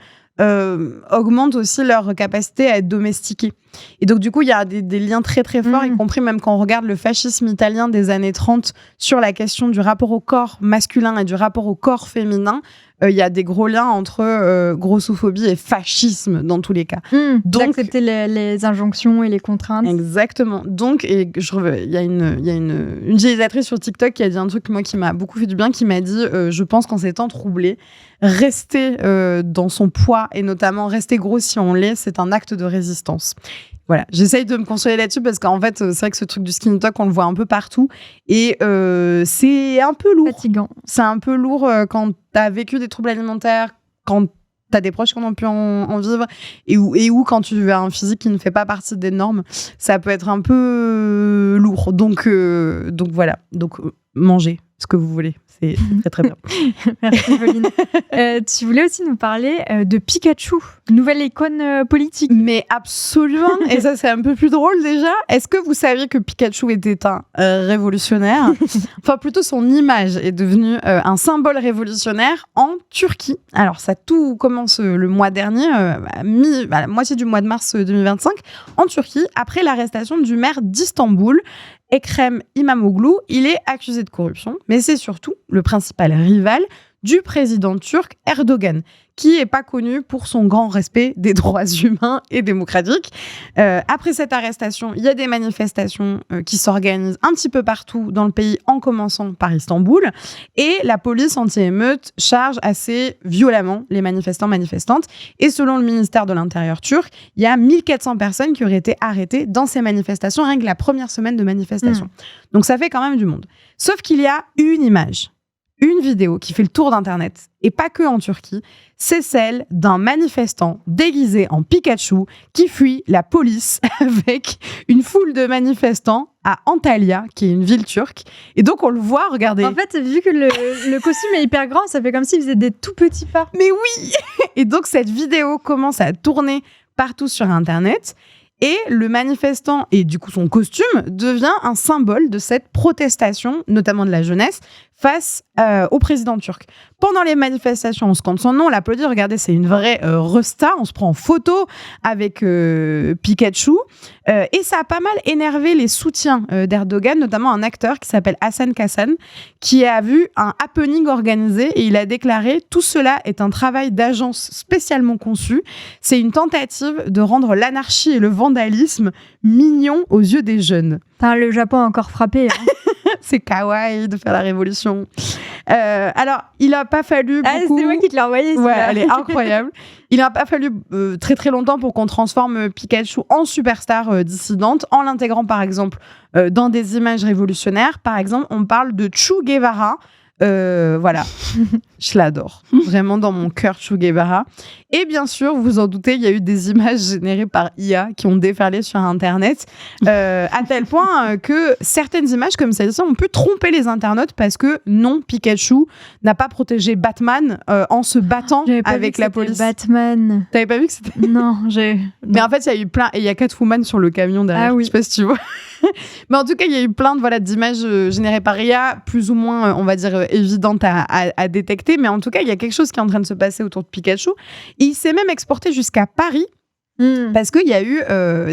augmente aussi leur capacité à être domestiquées. Et donc, du coup, il y a des liens très, très forts, y compris même quand on regarde le fascisme italien des années 30 sur la question du rapport au corps masculin et du rapport au corps féminin. Il y a des gros liens entre grossophobie et fascisme dans tous les cas. Donc, d'accepter les injonctions et les contraintes. Exactement. Donc, il y a une utilisatrice sur TikTok qui a dit un truc moi qui m'a beaucoup fait du bien, qui m'a dit je pense qu'en ces temps troublés, rester dans son poids et notamment rester gros si on l'est, c'est un acte de résistance. Voilà, j'essaye de me consoler là-dessus parce qu'en fait, c'est vrai que ce truc du skinny talk, on le voit un peu partout et c'est un peu lourd. Fatigant. C'est un peu lourd quand t'as vécu des troubles alimentaires, quand t'as des proches qui ont pu en vivre et où quand tu as un physique qui ne fait pas partie des normes, ça peut être un peu lourd. Donc voilà, mangez ce que vous voulez. C'est très très bien. Merci Pauline. Tu voulais aussi nous parler de Pikachu, nouvelle icône politique. Mais absolument. Et ça c'est un peu plus drôle déjà. Est-ce que vous saviez que Pikachu était un révolutionnaire? Enfin plutôt son image est devenue un symbole révolutionnaire en Turquie. Alors ça tout commence le mois dernier, à la moitié du mois de mars 2025, en Turquie, après l'arrestation du maire d'Istanbul. Ekrem İmamoğlu, il est accusé de corruption, mais c'est surtout le principal rival du président turc Erdogan, qui n'est pas connu pour son grand respect des droits humains et démocratiques. Après cette arrestation, il y a des manifestations qui s'organisent un petit peu partout dans le pays, en commençant par Istanbul, et la police anti-émeute charge assez violemment les manifestantes. Et selon le ministère de l'Intérieur turc, il y a 1400 personnes qui auraient été arrêtées dans ces manifestations, rien que la première semaine de manifestation. Donc ça fait quand même du monde. Sauf qu'il y a une vidéo qui fait le tour d'Internet, et pas que en Turquie, c'est celle d'un manifestant déguisé en Pikachu qui fuit la police avec une foule de manifestants à Antalya, qui est une ville turque. Et donc, on le voit, regardez. En fait, vu que le costume est hyper grand, ça fait comme s'il faisait des tout petits pas. Mais oui. Et donc, cette vidéo commence à tourner partout sur Internet. Et le manifestant, et du coup son costume, devient un symbole de cette protestation, notamment de la jeunesse, face au président turc. Pendant les manifestations, on scande son nom, on l'applaudit. Regardez, c'est une vraie resta. On se prend en photo avec Pikachu. Et ça a pas mal énervé les soutiens d'Erdogan, notamment un acteur qui s'appelle Hasan Kassan, qui a vu un happening organisé et il a déclaré « Tout cela est un travail d'agence spécialement conçu. C'est une tentative de rendre l'anarchie et le vandalisme mignons aux yeux des jeunes. » Le Japon a encore frappé. Hein. C'est kawaii de faire la révolution. Alors, il n'a pas fallu beaucoup... c'est moi qui te l'ai envoyé. Ouais, elle est incroyable. Il n'a pas fallu très très longtemps pour qu'on transforme Pikachu en superstar dissidente, en l'intégrant par exemple dans des images révolutionnaires. Par exemple, on parle de Che Guevara. Voilà, je l'adore. Vraiment dans mon cœur, Che Guevara. Et bien sûr, vous vous en doutez, il y a eu des images générées par IA qui ont déferlé sur Internet, à tel point que certaines images comme celle-ci ont pu tromper les internautes parce que non, Pikachu n'a pas protégé Batman en se battant avec la police. Batman. T'avais pas vu que c'était... Non, Mais en fait, il y a eu plein... Et il y a Catwoman sur le camion derrière. Ah oui. Je sais pas si tu vois. Mais en tout cas, il y a eu plein d'images générées par IA, plus ou moins, on va dire, évidentes à détecter. Mais en tout cas, il y a quelque chose qui est en train de se passer autour de Pikachu. Et il s'est même exporté jusqu'à Paris. Parce qu'il y a eu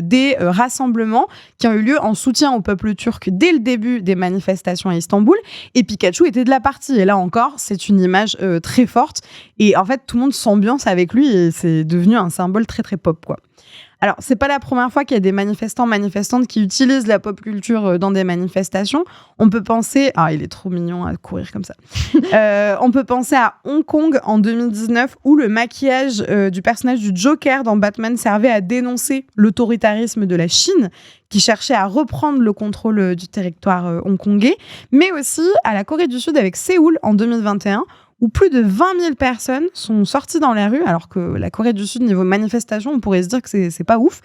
des rassemblements qui ont eu lieu en soutien au peuple turc dès le début des manifestations à Istanbul. Et Pikachu était de la partie. Et là encore, c'est une image très forte. Et en fait, tout le monde s'ambiance avec lui et c'est devenu un symbole très, très pop, quoi. Alors, c'est pas la première fois qu'il y a des manifestantes qui utilisent la pop culture dans des manifestations. On peut penser... Ah, il est trop mignon à courir comme ça. On peut penser à Hong Kong en 2019 où le maquillage du personnage du Joker dans Batman servait à dénoncer l'autoritarisme de la Chine qui cherchait à reprendre le contrôle du territoire hongkongais, mais aussi à la Corée du Sud avec Séoul en 2021 où plus de 20 000 personnes sont sorties dans les rues, alors que la Corée du Sud, niveau manifestation, on pourrait se dire que c'est pas ouf,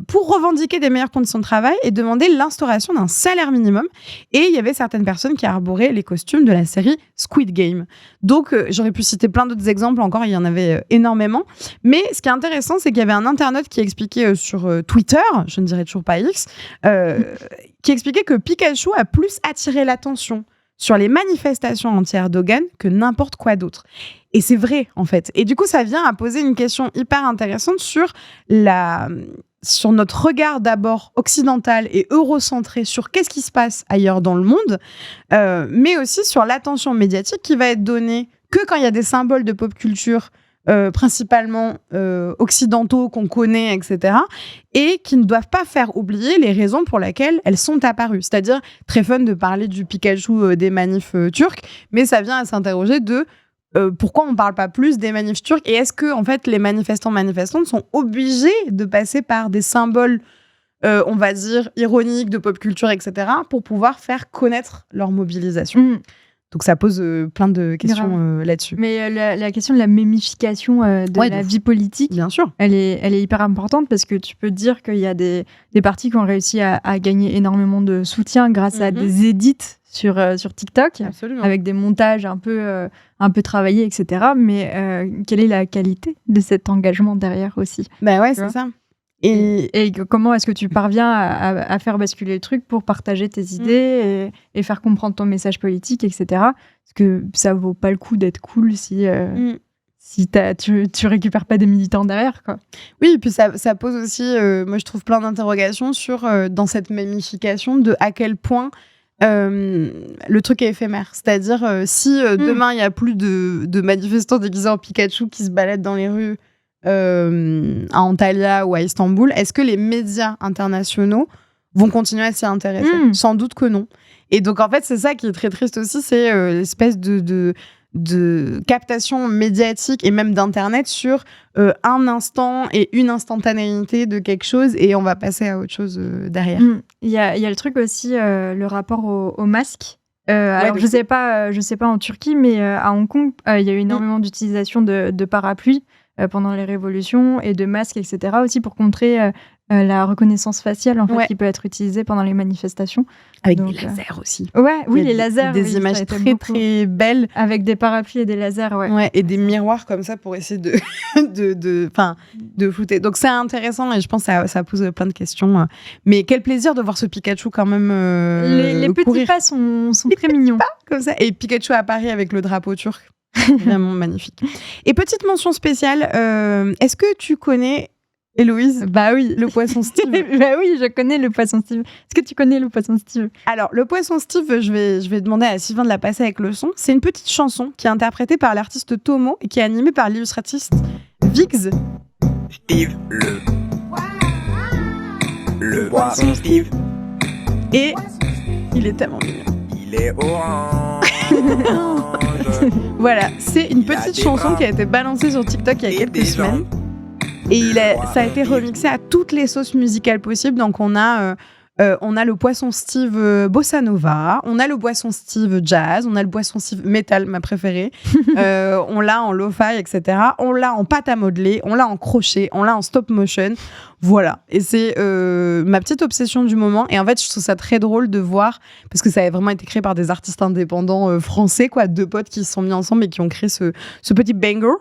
pour revendiquer des meilleures conditions de travail et demander l'instauration d'un salaire minimum. Et il y avait certaines personnes qui arboraient les costumes de la série Squid Game. Donc, j'aurais pu citer plein d'autres exemples, encore, il y en avait énormément. Mais ce qui est intéressant, c'est qu'il y avait un internaute qui expliquait sur Twitter, je ne dirais toujours pas X, qui expliquait que Pikachu a plus attiré l'attention sur les manifestations anti-Erdogan que n'importe quoi d'autre. Et c'est vrai, en fait. Et du coup, ça vient à poser une question hyper intéressante sur notre regard d'abord occidental et eurocentré sur qu'est-ce qui se passe ailleurs dans le monde, mais aussi sur l'attention médiatique qui va être donnée que quand il y a des symboles de pop culture principalement occidentaux qu'on connaît, etc., et qui ne doivent pas faire oublier les raisons pour lesquelles elles sont apparues. C'est-à-dire, très fun de parler du Pikachu des manifs turcs, mais ça vient à s'interroger de pourquoi on ne parle pas plus des manifs turcs, et est-ce que en fait, les manifestantes sont obligés de passer par des symboles, on va dire, ironiques, de pop culture, etc., pour pouvoir faire connaître leur mobilisation. Donc ça pose plein de questions là-dessus. Mais la question de la mémification de la vie politique, bien sûr, elle est hyper importante parce que tu peux dire qu'il y a des partis qui ont réussi à gagner énormément de soutien grâce à des edits sur TikTok. Absolument. Avec des montages un peu travaillés, etc. Mais quelle est la qualité de cet engagement derrière aussi? Bah ouais, c'est ça. Et comment est-ce que tu parviens à faire basculer le truc pour partager tes idées et faire comprendre ton message politique, etc. Parce que ça vaut pas le coup d'être cool si si tu récupères pas des militants derrière, quoi. Oui, et puis ça pose aussi, moi je trouve plein d'interrogations sur, dans cette mémification, de à quel point le truc est éphémère. C'est-à-dire, si demain il n'y a plus de manifestants déguisés en Pikachu qui se baladent dans les rues à Antalya ou à Istanbul, est-ce que les médias internationaux vont continuer à s'y intéresser ? Sans doute que non. Et donc en fait, c'est ça qui est très triste aussi, c'est l'espèce de captation médiatique et même d'internet sur un instant et une instantanéité de quelque chose, et on va passer à autre chose derrière. Il y a le truc aussi, le rapport au masque. Alors je sais pas en Turquie, mais à Hong Kong, il y a eu énormément d'utilisation de parapluies pendant les révolutions et de masques, etc. aussi pour contrer la reconnaissance faciale en fait, qui peut être utilisée pendant les manifestations. Avec des lasers aussi. Les lasers. Des images très très belles. Avec des parapluies et des lasers, et des miroirs comme ça pour essayer de flouter. Donc c'est intéressant et je pense que ça pose plein de questions. Mais quel plaisir de voir ce Pikachu quand même les petits pas sont très mignons. Pas comme ça. Et Pikachu à Paris avec le drapeau turc. Vraiment magnifique. Et petite mention spéciale, est-ce que tu connais... Héloïse, bah oui, le poisson Steve. Bah oui, je connais le poisson Steve. Est-ce que tu connais le poisson Steve ? Alors, le poisson Steve, je vais demander à Sylvain de la passer avec le son. C'est une petite chanson qui est interprétée par l'artiste Tomo et qui est animée par l'illustratiste Vix. Steve, le poisson Steve. Et il est tellement mignon. Il est orange. Voilà, c'est une petite chanson qui a été balancée sur TikTok il y a quelques semaines. Et ça a été remixé à toutes les sauces musicales possibles. Donc on a le poisson Steve bossa nova, on a le poisson Steve jazz, on a le poisson Steve metal, ma préférée. On l'a en lo-fi, etc. On l'a en pâte à modeler, on l'a en crochet, on l'a en stop motion. Voilà. Et c'est ma petite obsession du moment. Et en fait, je trouve ça très drôle de voir, parce que ça a vraiment été créé par des artistes indépendants français, quoi, deux potes qui se sont mis ensemble et qui ont créé ce petit banger.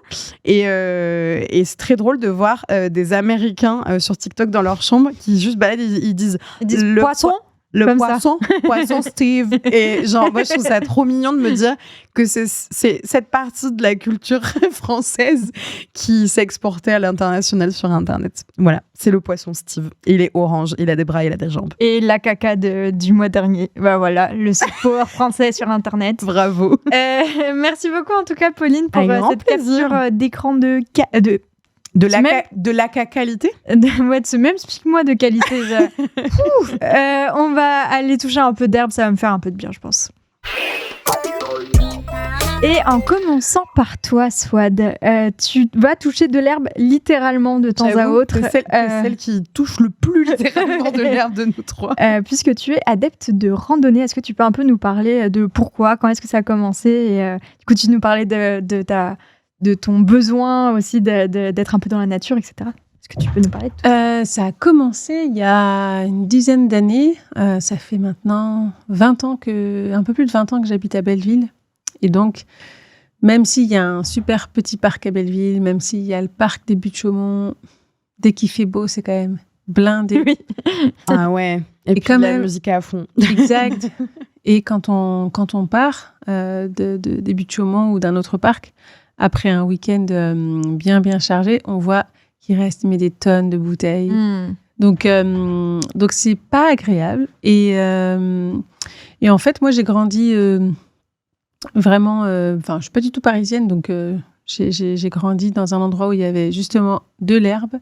Et c'est très drôle de voir des Américains sur TikTok dans leur chambre qui juste baladent, ils disent le poisson. Le poisson Steve. Et genre, moi, je trouve ça trop mignon de me dire que c'est cette partie de la culture française qui s'est exportée à l'international sur Internet. Voilà, c'est le poisson Steve. Il est orange, il a des bras, il a des jambes. Et la caca du mois dernier. Bah voilà, le soft power français sur Internet. Bravo. Merci beaucoup en tout cas, Pauline, pour cette capture d'écran de la qualité. Ouais, de ce même explique-moi de qualité. On va aller toucher un peu d'herbe, ça va me faire un peu de bien, je pense. Et en commençant par toi, Swad, tu vas toucher de l'herbe littéralement de temps à autre. C'est celle qui touche le plus littéralement de l'herbe de nous trois. Puisque tu es adepte de randonnée, est-ce que tu peux un peu nous parler de pourquoi, quand est-ce que ça a commencé et, du coup, tu nous parlais de ton besoin aussi d'être un peu dans la nature, etc. Est-ce que tu peux nous parler de tout ça ? Ça a commencé il y a une dizaine d'années. Ça fait maintenant un peu plus de 20 ans que j'habite à Belleville. Et donc, même s'il y a un super petit parc à Belleville, même s'il y a le parc des Buttes-Chaumont, dès qu'il fait beau, c'est quand même blindé. Oui. Ah ouais. Et puis la musique à fond. Exact. Et quand on part des Buttes-Chaumont ou d'un autre parc, après un week-end bien chargé, on voit qu'il reste des tonnes de bouteilles. Donc c'est pas agréable. Et en fait, moi, j'ai grandi vraiment... je suis pas du tout parisienne, donc j'ai grandi dans un endroit où il y avait justement de l'herbe.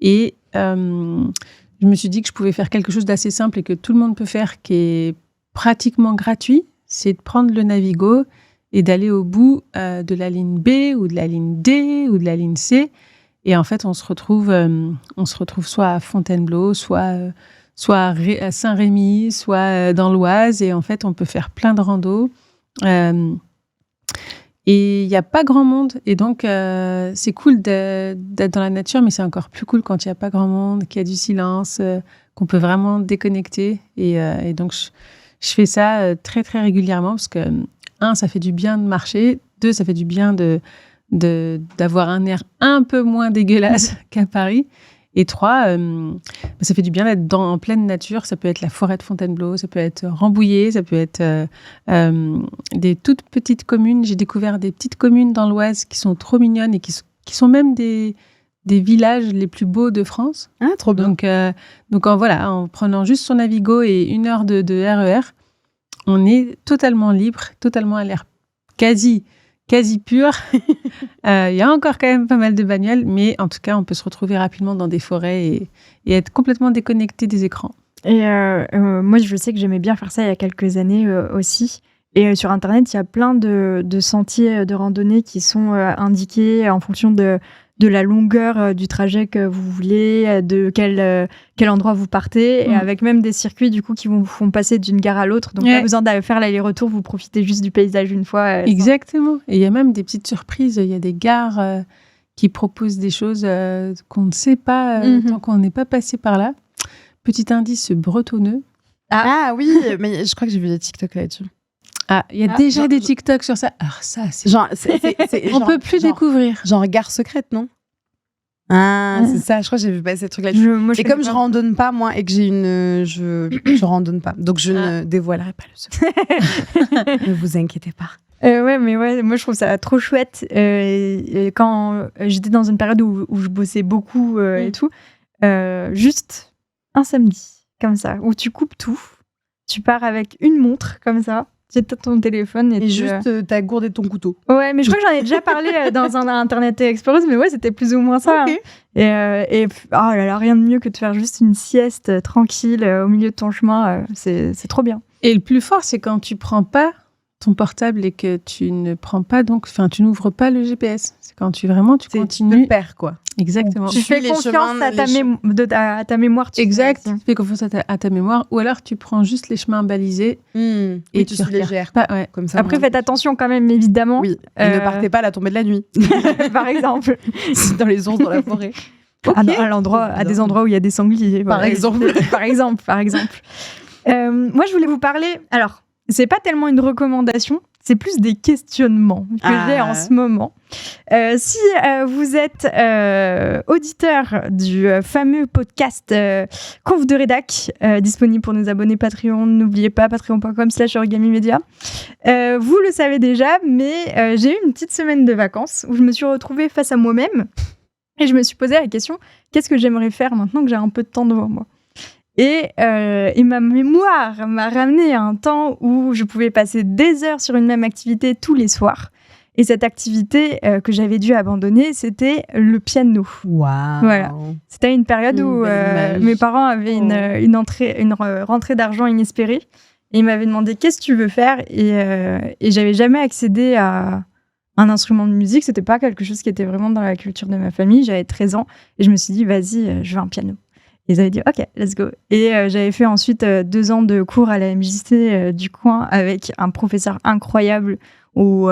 Et je me suis dit que je pouvais faire quelque chose d'assez simple et que tout le monde peut faire, qui est pratiquement gratuit. C'est de prendre le Navigo et d'aller au bout de la ligne B ou de la ligne D ou de la ligne C. Et en fait, on se retrouve soit à Fontainebleau, soit à Saint-Rémy, soit dans l'Oise. Et en fait, on peut faire plein de randos. Et il n'y a pas grand monde. Et donc, c'est cool d'être dans la nature, mais c'est encore plus cool quand il n'y a pas grand monde, qu'il y a du silence, qu'on peut vraiment déconnecter. Et donc, je fais ça très, très régulièrement parce que 1, ça fait du bien de marcher. 2, ça fait du bien d'avoir un air un peu moins dégueulasse qu'à Paris. Et 3, ça fait du bien d'être en pleine nature. Ça peut être la forêt de Fontainebleau, ça peut être Rambouillet, ça peut être des toutes petites communes. J'ai découvert des petites communes dans l'Oise qui sont trop mignonnes et qui sont même des villages les plus beaux de France. Ah, trop bien. Donc en prenant juste son Navigo et 1 heure de RER, on est totalement libre, totalement à l'air quasi pur. Il y a encore quand même pas mal de bagnoles, mais en tout cas, on peut se retrouver rapidement dans des forêts et être complètement déconnecté des écrans. Et moi, je sais que j'aimais bien faire ça il y a quelques années aussi. Et sur Internet, il y a plein de sentiers de randonnée qui sont indiqués en fonction de la longueur du trajet que vous voulez, de quel endroit vous partez, et avec même des circuits du coup qui vous font passer d'une gare à l'autre. Donc pas besoin d'aller faire l'aller-retour, vous profitez juste du paysage une fois. Exactement. Et il y a même des petites surprises. Il y a des gares qui proposent des choses qu'on ne sait pas tant qu'on n'est pas passé par là. Petit indice bretonneux. Ah oui, mais je crois que j'ai vu des TikTok là-dessus. Ah, il y a déjà des TikTok sur ça. Alors ça, c'est... Genre, on peut plus découvrir. Genre gare secrète, non? Ah, c'est ça. Je crois que j'ai vu passer ces trucs là-dessus. Et comme je randonne pas, moi, et que j'ai je randonne pas. Donc, je ne dévoilerai pas le secret. Ne vous inquiétez pas. Moi je trouve ça trop chouette. Et quand j'étais dans une période où je bossais beaucoup et tout, juste un samedi, comme ça, où tu coupes tout, tu pars avec une montre, comme ça, tu as ton téléphone et juste ta gourde et ton couteau. Ouais, mais je crois que j'en ai déjà parlé dans un Internet Exploreuse, mais ouais, c'était plus ou moins ça. Okay. Et oh là là, rien de mieux que de faire juste une sieste tranquille au milieu de ton chemin, c'est trop bien. Et le plus fort, c'est quand tu prends pas ton portable et que tu ne prends pas tu n'ouvres pas le GPS. C'est quand tu continues. Tu le perds, quoi. Exactement. Tu fais confiance à ta mémoire. Exact. Tu fais confiance à ta mémoire. Ou alors, tu prends juste les chemins balisés et tu les gères. Comme ça, après, faites attention quand même, évidemment. Oui. Et ne partez pas à la tombée de la nuit. Par exemple. Dans les ours, dans la forêt. Okay. À des endroits où il y a des sangliers. Par exemple. Par exemple. Moi, je voulais vous parler... Alors, c'est pas tellement une recommandation, c'est plus des questionnements que j'ai en ce moment. Si vous êtes auditeur du fameux podcast Conf de Rédac, disponible pour nos abonnés Patreon, n'oubliez pas patreon.com/origamimedia. Vous le savez déjà, mais j'ai eu une petite semaine de vacances où je me suis retrouvée face à moi-même et je me suis posé la question, qu'est-ce que j'aimerais faire maintenant que j'ai un peu de temps devant moi ? Et ma mémoire m'a ramené à un temps où je pouvais passer des heures sur une même activité tous les soirs. Et cette activité que j'avais dû abandonner, c'était le piano. Waouh. Voilà. C'était une période où mes parents avaient une rentrée d'argent inespérée. Et ils m'avaient demandé « Qu'est-ce que tu veux faire ?» Et j'avais jamais accédé à un instrument de musique. C'était pas quelque chose qui était vraiment dans la culture de ma famille. J'avais 13 ans et je me suis dit « Vas-y, je veux un piano ». Ils avaient dit « Ok, let's go ». Et j'avais fait ensuite 2 ans de cours à la MJC du coin avec un professeur incroyable où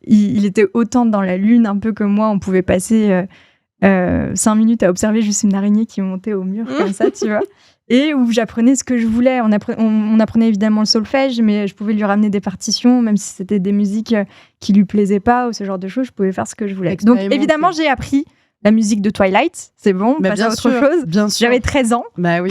il était autant dans la lune un peu que moi. On pouvait passer 5 minutes à observer juste une araignée qui montait au mur comme ça, tu vois. Et où j'apprenais ce que je voulais. On apprenait évidemment le solfège, mais je pouvais lui ramener des partitions, même si c'était des musiques qui lui plaisaient pas ou ce genre de choses, je pouvais faire ce que je voulais. Donc évidemment, j'ai appris la musique de Twilight, c'est bon, passe à autre chose. Bien sûr. J'avais 13 ans. Bah oui,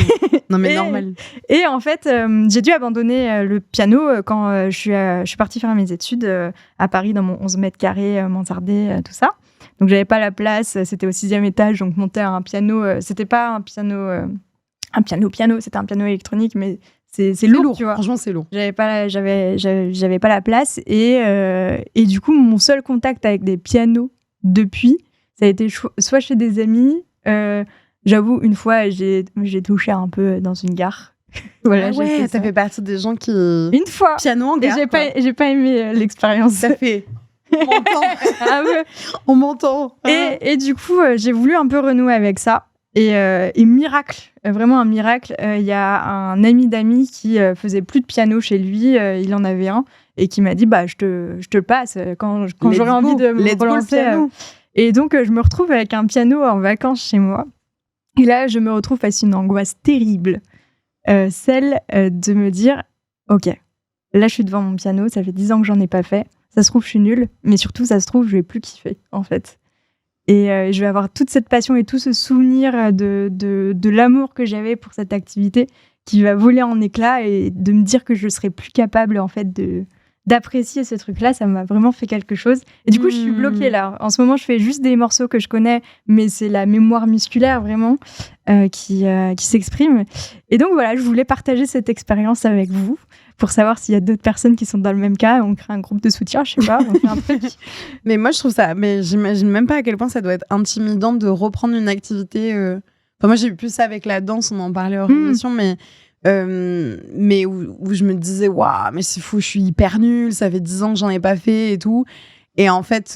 non mais normal. Et en fait, j'ai dû abandonner le piano quand je suis partie faire mes études à Paris dans mon 11 mètres carrés, mansardé, tout ça. Donc j'avais pas la place, c'était au 6e étage, donc monter à un piano, c'était pas un piano, c'était un piano électronique, mais c'est lourd, tu vois. Franchement, c'est lourd. J'avais pas la place et du coup, mon seul contact avec des pianos depuis, ça a été soit chez des amis. J'avoue, une fois, j'ai touché un peu dans une gare. Voilà, ouais, ça fait partie des gens qui... Une fois. Piano en gare. Et j'ai pas aimé l'expérience. Ça fait... On m'entend. Ah ouais. On m'entend. Et du coup, j'ai voulu un peu renouer avec ça. Et miracle, vraiment un miracle, il y a un ami d'amis qui faisait plus de piano chez lui, il en avait un, et qui m'a dit, bah, je te le passe quand j'aurai envie de me relancer. Et donc, je me retrouve avec un piano en vacances chez moi. Et là, je me retrouve face à une angoisse terrible. Celle de me dire, OK, là, je suis devant mon piano, ça fait 10 ans que j'en ai pas fait. Ça se trouve, je suis nulle, mais surtout, ça se trouve, je vais plus kiffer, en fait. Et je vais avoir toute cette passion et tout ce souvenir de l'amour que j'avais pour cette activité qui va voler en éclats, et de me dire que je serais plus capable en fait d'apprécier ce truc-là, ça m'a vraiment fait quelque chose. Et du coup, je suis bloquée là. En ce moment, je fais juste des morceaux que je connais, mais c'est la mémoire musculaire vraiment qui s'exprime. Et donc voilà, je voulais partager cette expérience avec vous pour savoir s'il y a d'autres personnes qui sont dans le même cas. On crée un groupe de soutien, je sais pas, on fait un truc. Mais moi, je trouve ça... Mais j'imagine même pas à quel point ça doit être intimidant de reprendre une activité... Enfin, moi, j'ai eu plus ça avec la danse, on en parlait hors émission, mais où je me disais, waouh, mais c'est fou, je suis hyper nulle, ça fait 10 ans que j'en ai pas fait et tout. Et en fait...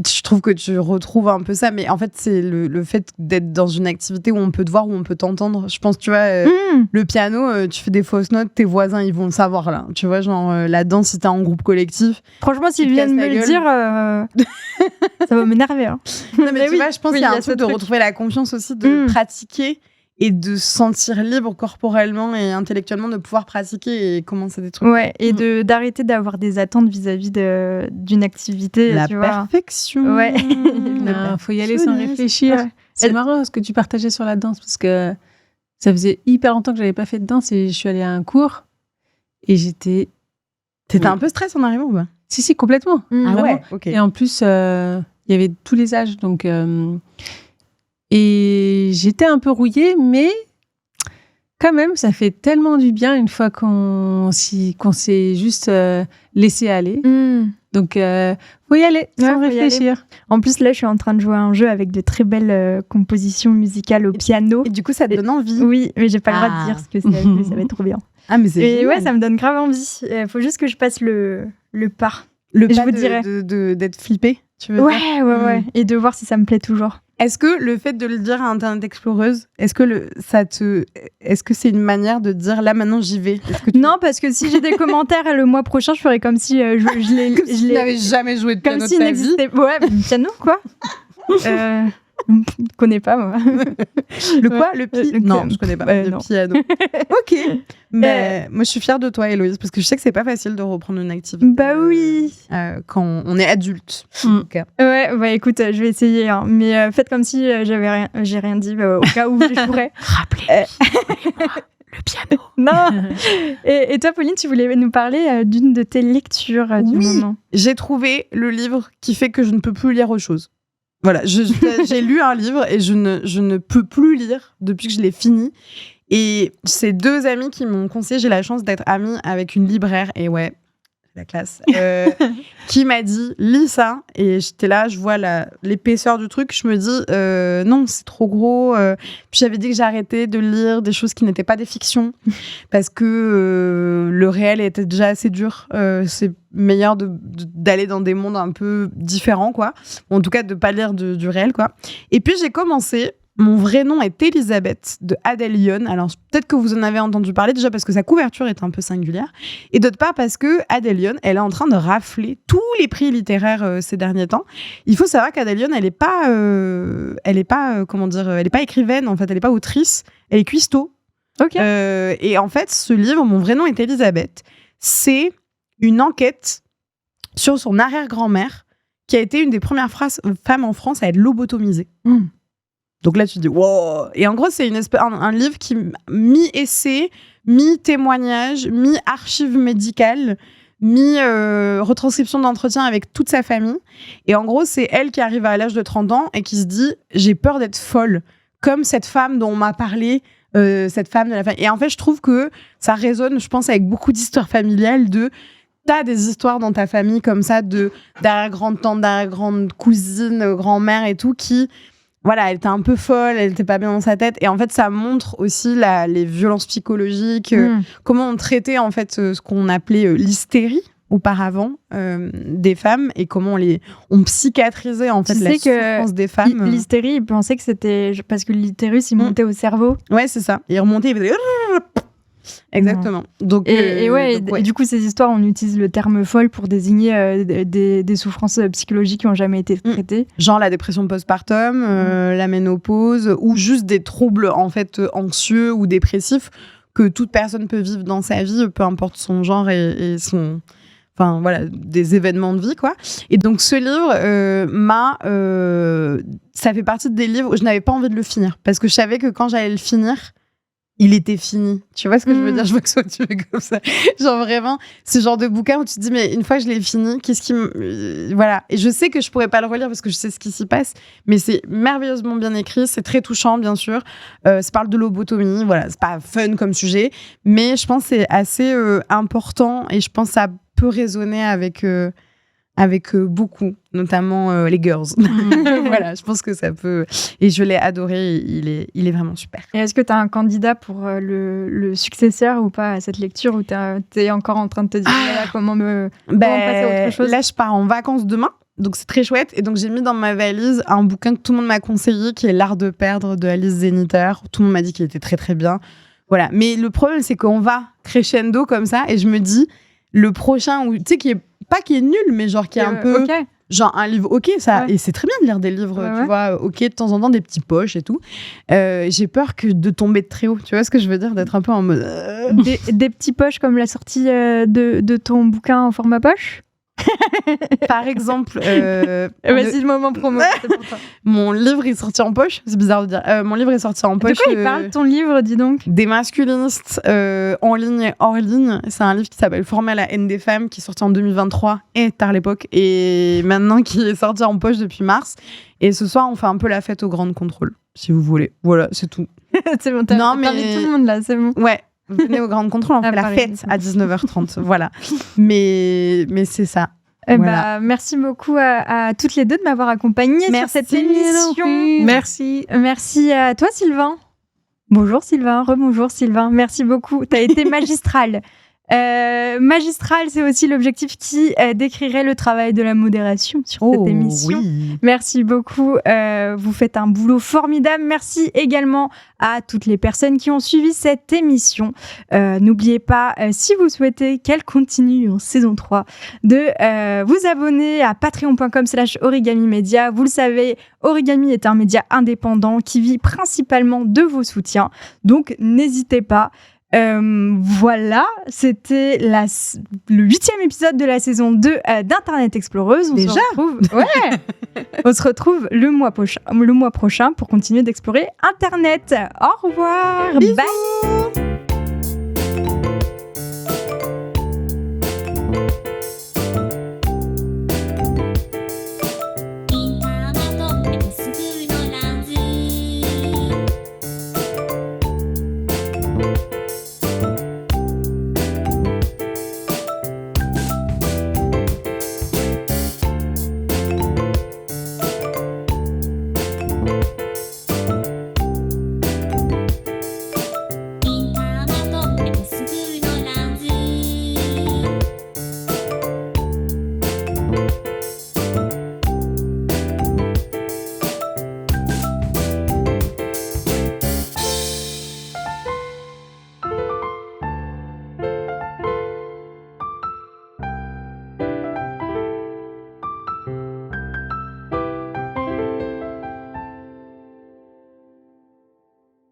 je trouve que tu retrouves un peu ça, mais en fait, c'est le fait d'être dans une activité où on peut te voir, où on peut t'entendre. Je pense, tu vois, le piano, tu fais des fausses notes, tes voisins, ils vont le savoir, là. Tu vois, genre, la danse, si t'es en groupe collectif. Franchement, s'ils viennent me le dire, ça va m'énerver. Hein. Non, mais tu vois, je pense qu'il y a un truc de retrouver la confiance aussi, de pratiquer et de se sentir libre corporellement et intellectuellement, de pouvoir pratiquer et commencer des trucs. Ouais, et d'arrêter d'avoir des attentes vis-à-vis d'une activité. La tu vois. perfection. Ouais. Non, faut y aller sans réfléchir. Ouais. C'est marrant ce que tu partageais sur la danse, parce que ça faisait hyper longtemps que j'avais pas fait de danse, et je suis allée à un cours et j'étais... T'étais un peu stress en arrivant ou pas? Si, complètement. Ah Vraiment. ouais, ok. Et en plus, il y avait tous les âges, donc... Et j'étais un peu rouillée, mais quand même, ça fait tellement du bien une fois qu'on s'est juste laissé aller. Donc, faut y aller sans réfléchir. En plus, là, je suis en train de jouer à un jeu avec de très belles compositions musicales au piano. Et du coup, ça te donne envie. Oui, mais j'ai pas le droit de dire ce que c'est, mais ça va être trop bien. Ah, mais c'est Et génial. ouais, ça me donne grave envie. Il faut juste que je passe le pas. Le je pas vous dirais. d'être flippé, tu veux dire? Ouais. Et de voir si ça me plaît toujours. Est-ce que le fait de le dire à Internet Exploreuse, est-ce que c'est une manière de dire là maintenant j'y vais? Non, parce que si j'ai des commentaires le mois prochain, je ferai comme si je n'avais jamais joué de piano comme de s'il ta vie. n'existait. Ouais, piano quoi. Je connais pas moi. Le quoi? Le non, je connais pas. Le non. piano. Ok. Mais moi, je suis fière de toi, Héloïse, parce que je sais que c'est pas facile de reprendre une activité. Bah oui. Quand on est adulte. En tout cas. Ouais, bah écoute, je vais essayer. Hein. Mais faites comme si j'ai rien dit, au cas où je pourrais. Rappelez-moi le piano. Non. Et toi, Pauline, tu voulais nous parler d'une de tes lectures du moment. J'ai trouvé le livre qui fait que je ne peux plus lire autre chose. Voilà, j'ai lu un livre et je ne peux plus lire depuis que je l'ai fini. Et c'est 2 amis qui m'ont conseillé. J'ai la chance d'être amie avec une libraire. Et ouais, la classe. Qui m'a dit, lis ça. Et j'étais là, je vois l'épaisseur du truc. Je me dis, non, c'est trop gros. Puis j'avais dit que j'arrêtais de lire des choses qui n'étaient pas des fictions. Parce que le réel était déjà assez dur. C'est meilleur d'aller dans des mondes un peu différents, quoi. En tout cas, de pas lire du réel, quoi. Et puis, j'ai commencé. Mon vrai nom est Elisabeth de Adèle Lyon. Alors, peut-être que vous en avez entendu parler, déjà parce que sa couverture est un peu singulière. Et d'autre part, parce que Adèle Lyon, elle est en train de rafler tous les prix littéraires ces derniers temps. Il faut savoir qu'Adèle Lyon, elle est pas écrivaine, en fait. Elle est pas autrice. Elle est cuistot. Ok. Et en fait, ce livre, Mon vrai nom est Elisabeth, c'est une enquête sur son arrière-grand-mère qui a été une des premières femmes en France à être lobotomisée. Donc là, tu te dis, wow! Et en gros, c'est un livre qui mi-essai, mi-témoignage, mi-archive médicale, mi-retranscription d'entretien avec toute sa famille. Et en gros, c'est elle qui arrive à l'âge de 30 ans et qui se dit, j'ai peur d'être folle, comme cette femme dont on m'a parlé, cette femme de la famille. Et en fait, je trouve que ça résonne, je pense, avec beaucoup d'histoires familiales t'as des histoires dans ta famille comme ça, d'arrière-grande-tante, d'arrière-grande-cousine, grand-mère et tout, qui... Voilà, elle était un peu folle, elle était pas bien dans sa tête. Et en fait, ça montre aussi les violences psychologiques, comment on traitait en fait ce qu'on appelait l'hystérie auparavant des femmes et comment on psychiatrisait en fait la souffrance des femmes. L'hystérie, ils pensaient que c'était parce que l'utérus il montait au cerveau. Ouais, c'est ça. Il remontait, il faisait... Exactement. Donc, et du coup, ces histoires, on utilise le terme folle pour désigner des souffrances psychologiques qui n'ont jamais été traitées. Genre la dépression postpartum, la ménopause, ou juste des troubles en fait anxieux ou dépressifs que toute personne peut vivre dans sa vie, peu importe son genre et son... enfin voilà, des événements de vie, quoi. Et donc ce livre ça fait partie des livres où je n'avais pas envie de le finir parce que je savais que quand j'allais le finir, il était fini. Tu vois ce que je veux dire? Je vois que soit tu fais comme ça. Genre vraiment, ce genre de bouquin où tu te dis, mais une fois que je l'ai fini, qu'est-ce qui me... Voilà. Et je sais que je pourrais pas le relire parce que je sais ce qui s'y passe, mais c'est merveilleusement bien écrit, c'est très touchant, bien sûr. Ça parle de lobotomie, voilà. C'est pas fun comme sujet, mais je pense que c'est assez important et je pense que ça peut résonner avec beaucoup, notamment les girls. Voilà, je pense que ça peut... Et je l'ai adoré, il est vraiment super. Et est-ce que tu as un candidat pour le successeur ou pas à cette lecture, ou t'es encore en train de te dire comment passer à autre chose? Là, je pars en vacances demain, donc c'est très chouette. Et donc, j'ai mis dans ma valise un bouquin que tout le monde m'a conseillé, qui est L'Art de perdre de Alice Zeniter. Tout le monde m'a dit qu'il était très, très bien. Voilà. Mais le problème, c'est qu'on va crescendo comme ça, et je me dis, le prochain, tu sais, qui est nul, mais genre qui est un peu... Okay. Genre un livre, ok, ça, et c'est très bien de lire des livres, tu vois, ok, de temps en temps, des petits poches et tout. J'ai peur de tomber de très haut, tu vois ce que je veux dire, d'être un peu en mode... Des petits poches comme la sortie de ton bouquin en format poche. Par exemple... Vas-y, le moment promo, c'est pour toi. Mon livre est sorti en poche, c'est bizarre de dire. Mon livre est sorti en poche. De quoi il parle, ton livre, dis donc? Des masculinistes en ligne et hors ligne. C'est un livre qui s'appelle Former à la haine des femmes, qui est sorti en 2023, et tard l'époque, et maintenant qui est sorti en poche depuis mars. Et ce soir, on fait un peu la fête au Grand Contrôle, si vous voulez. Voilà, c'est tout. C'est bon, t'as invité tout le monde là, c'est bon. Ouais. Venez au Grand Contrôle, on fait la fête à 19h30. Voilà. Mais c'est ça. Voilà. Merci beaucoup à toutes les deux de m'avoir accompagnée sur cette émission. Merci. Merci à toi, Sylvain. Bonjour, Sylvain. Rebonjour, Sylvain. Merci beaucoup. Tu as été magistral. Magistral, c'est aussi l'objectif qui décrirait le travail de la modération sur cette émission. Oui. Merci beaucoup. Vous faites un boulot formidable. Merci également à toutes les personnes qui ont suivi cette émission. N'oubliez pas, si vous souhaitez qu'elle continue en saison 3, de vous abonner à patreon.com/origami-media. Vous le savez, Origami est un média indépendant qui vit principalement de vos soutiens. Donc, n'hésitez pas. Voilà, c'était le 8e épisode de la saison 2 d'Internet Exploreuse. On se retrouve le mois prochain pour continuer d'explorer Internet. Au revoir. Bisous. Bye.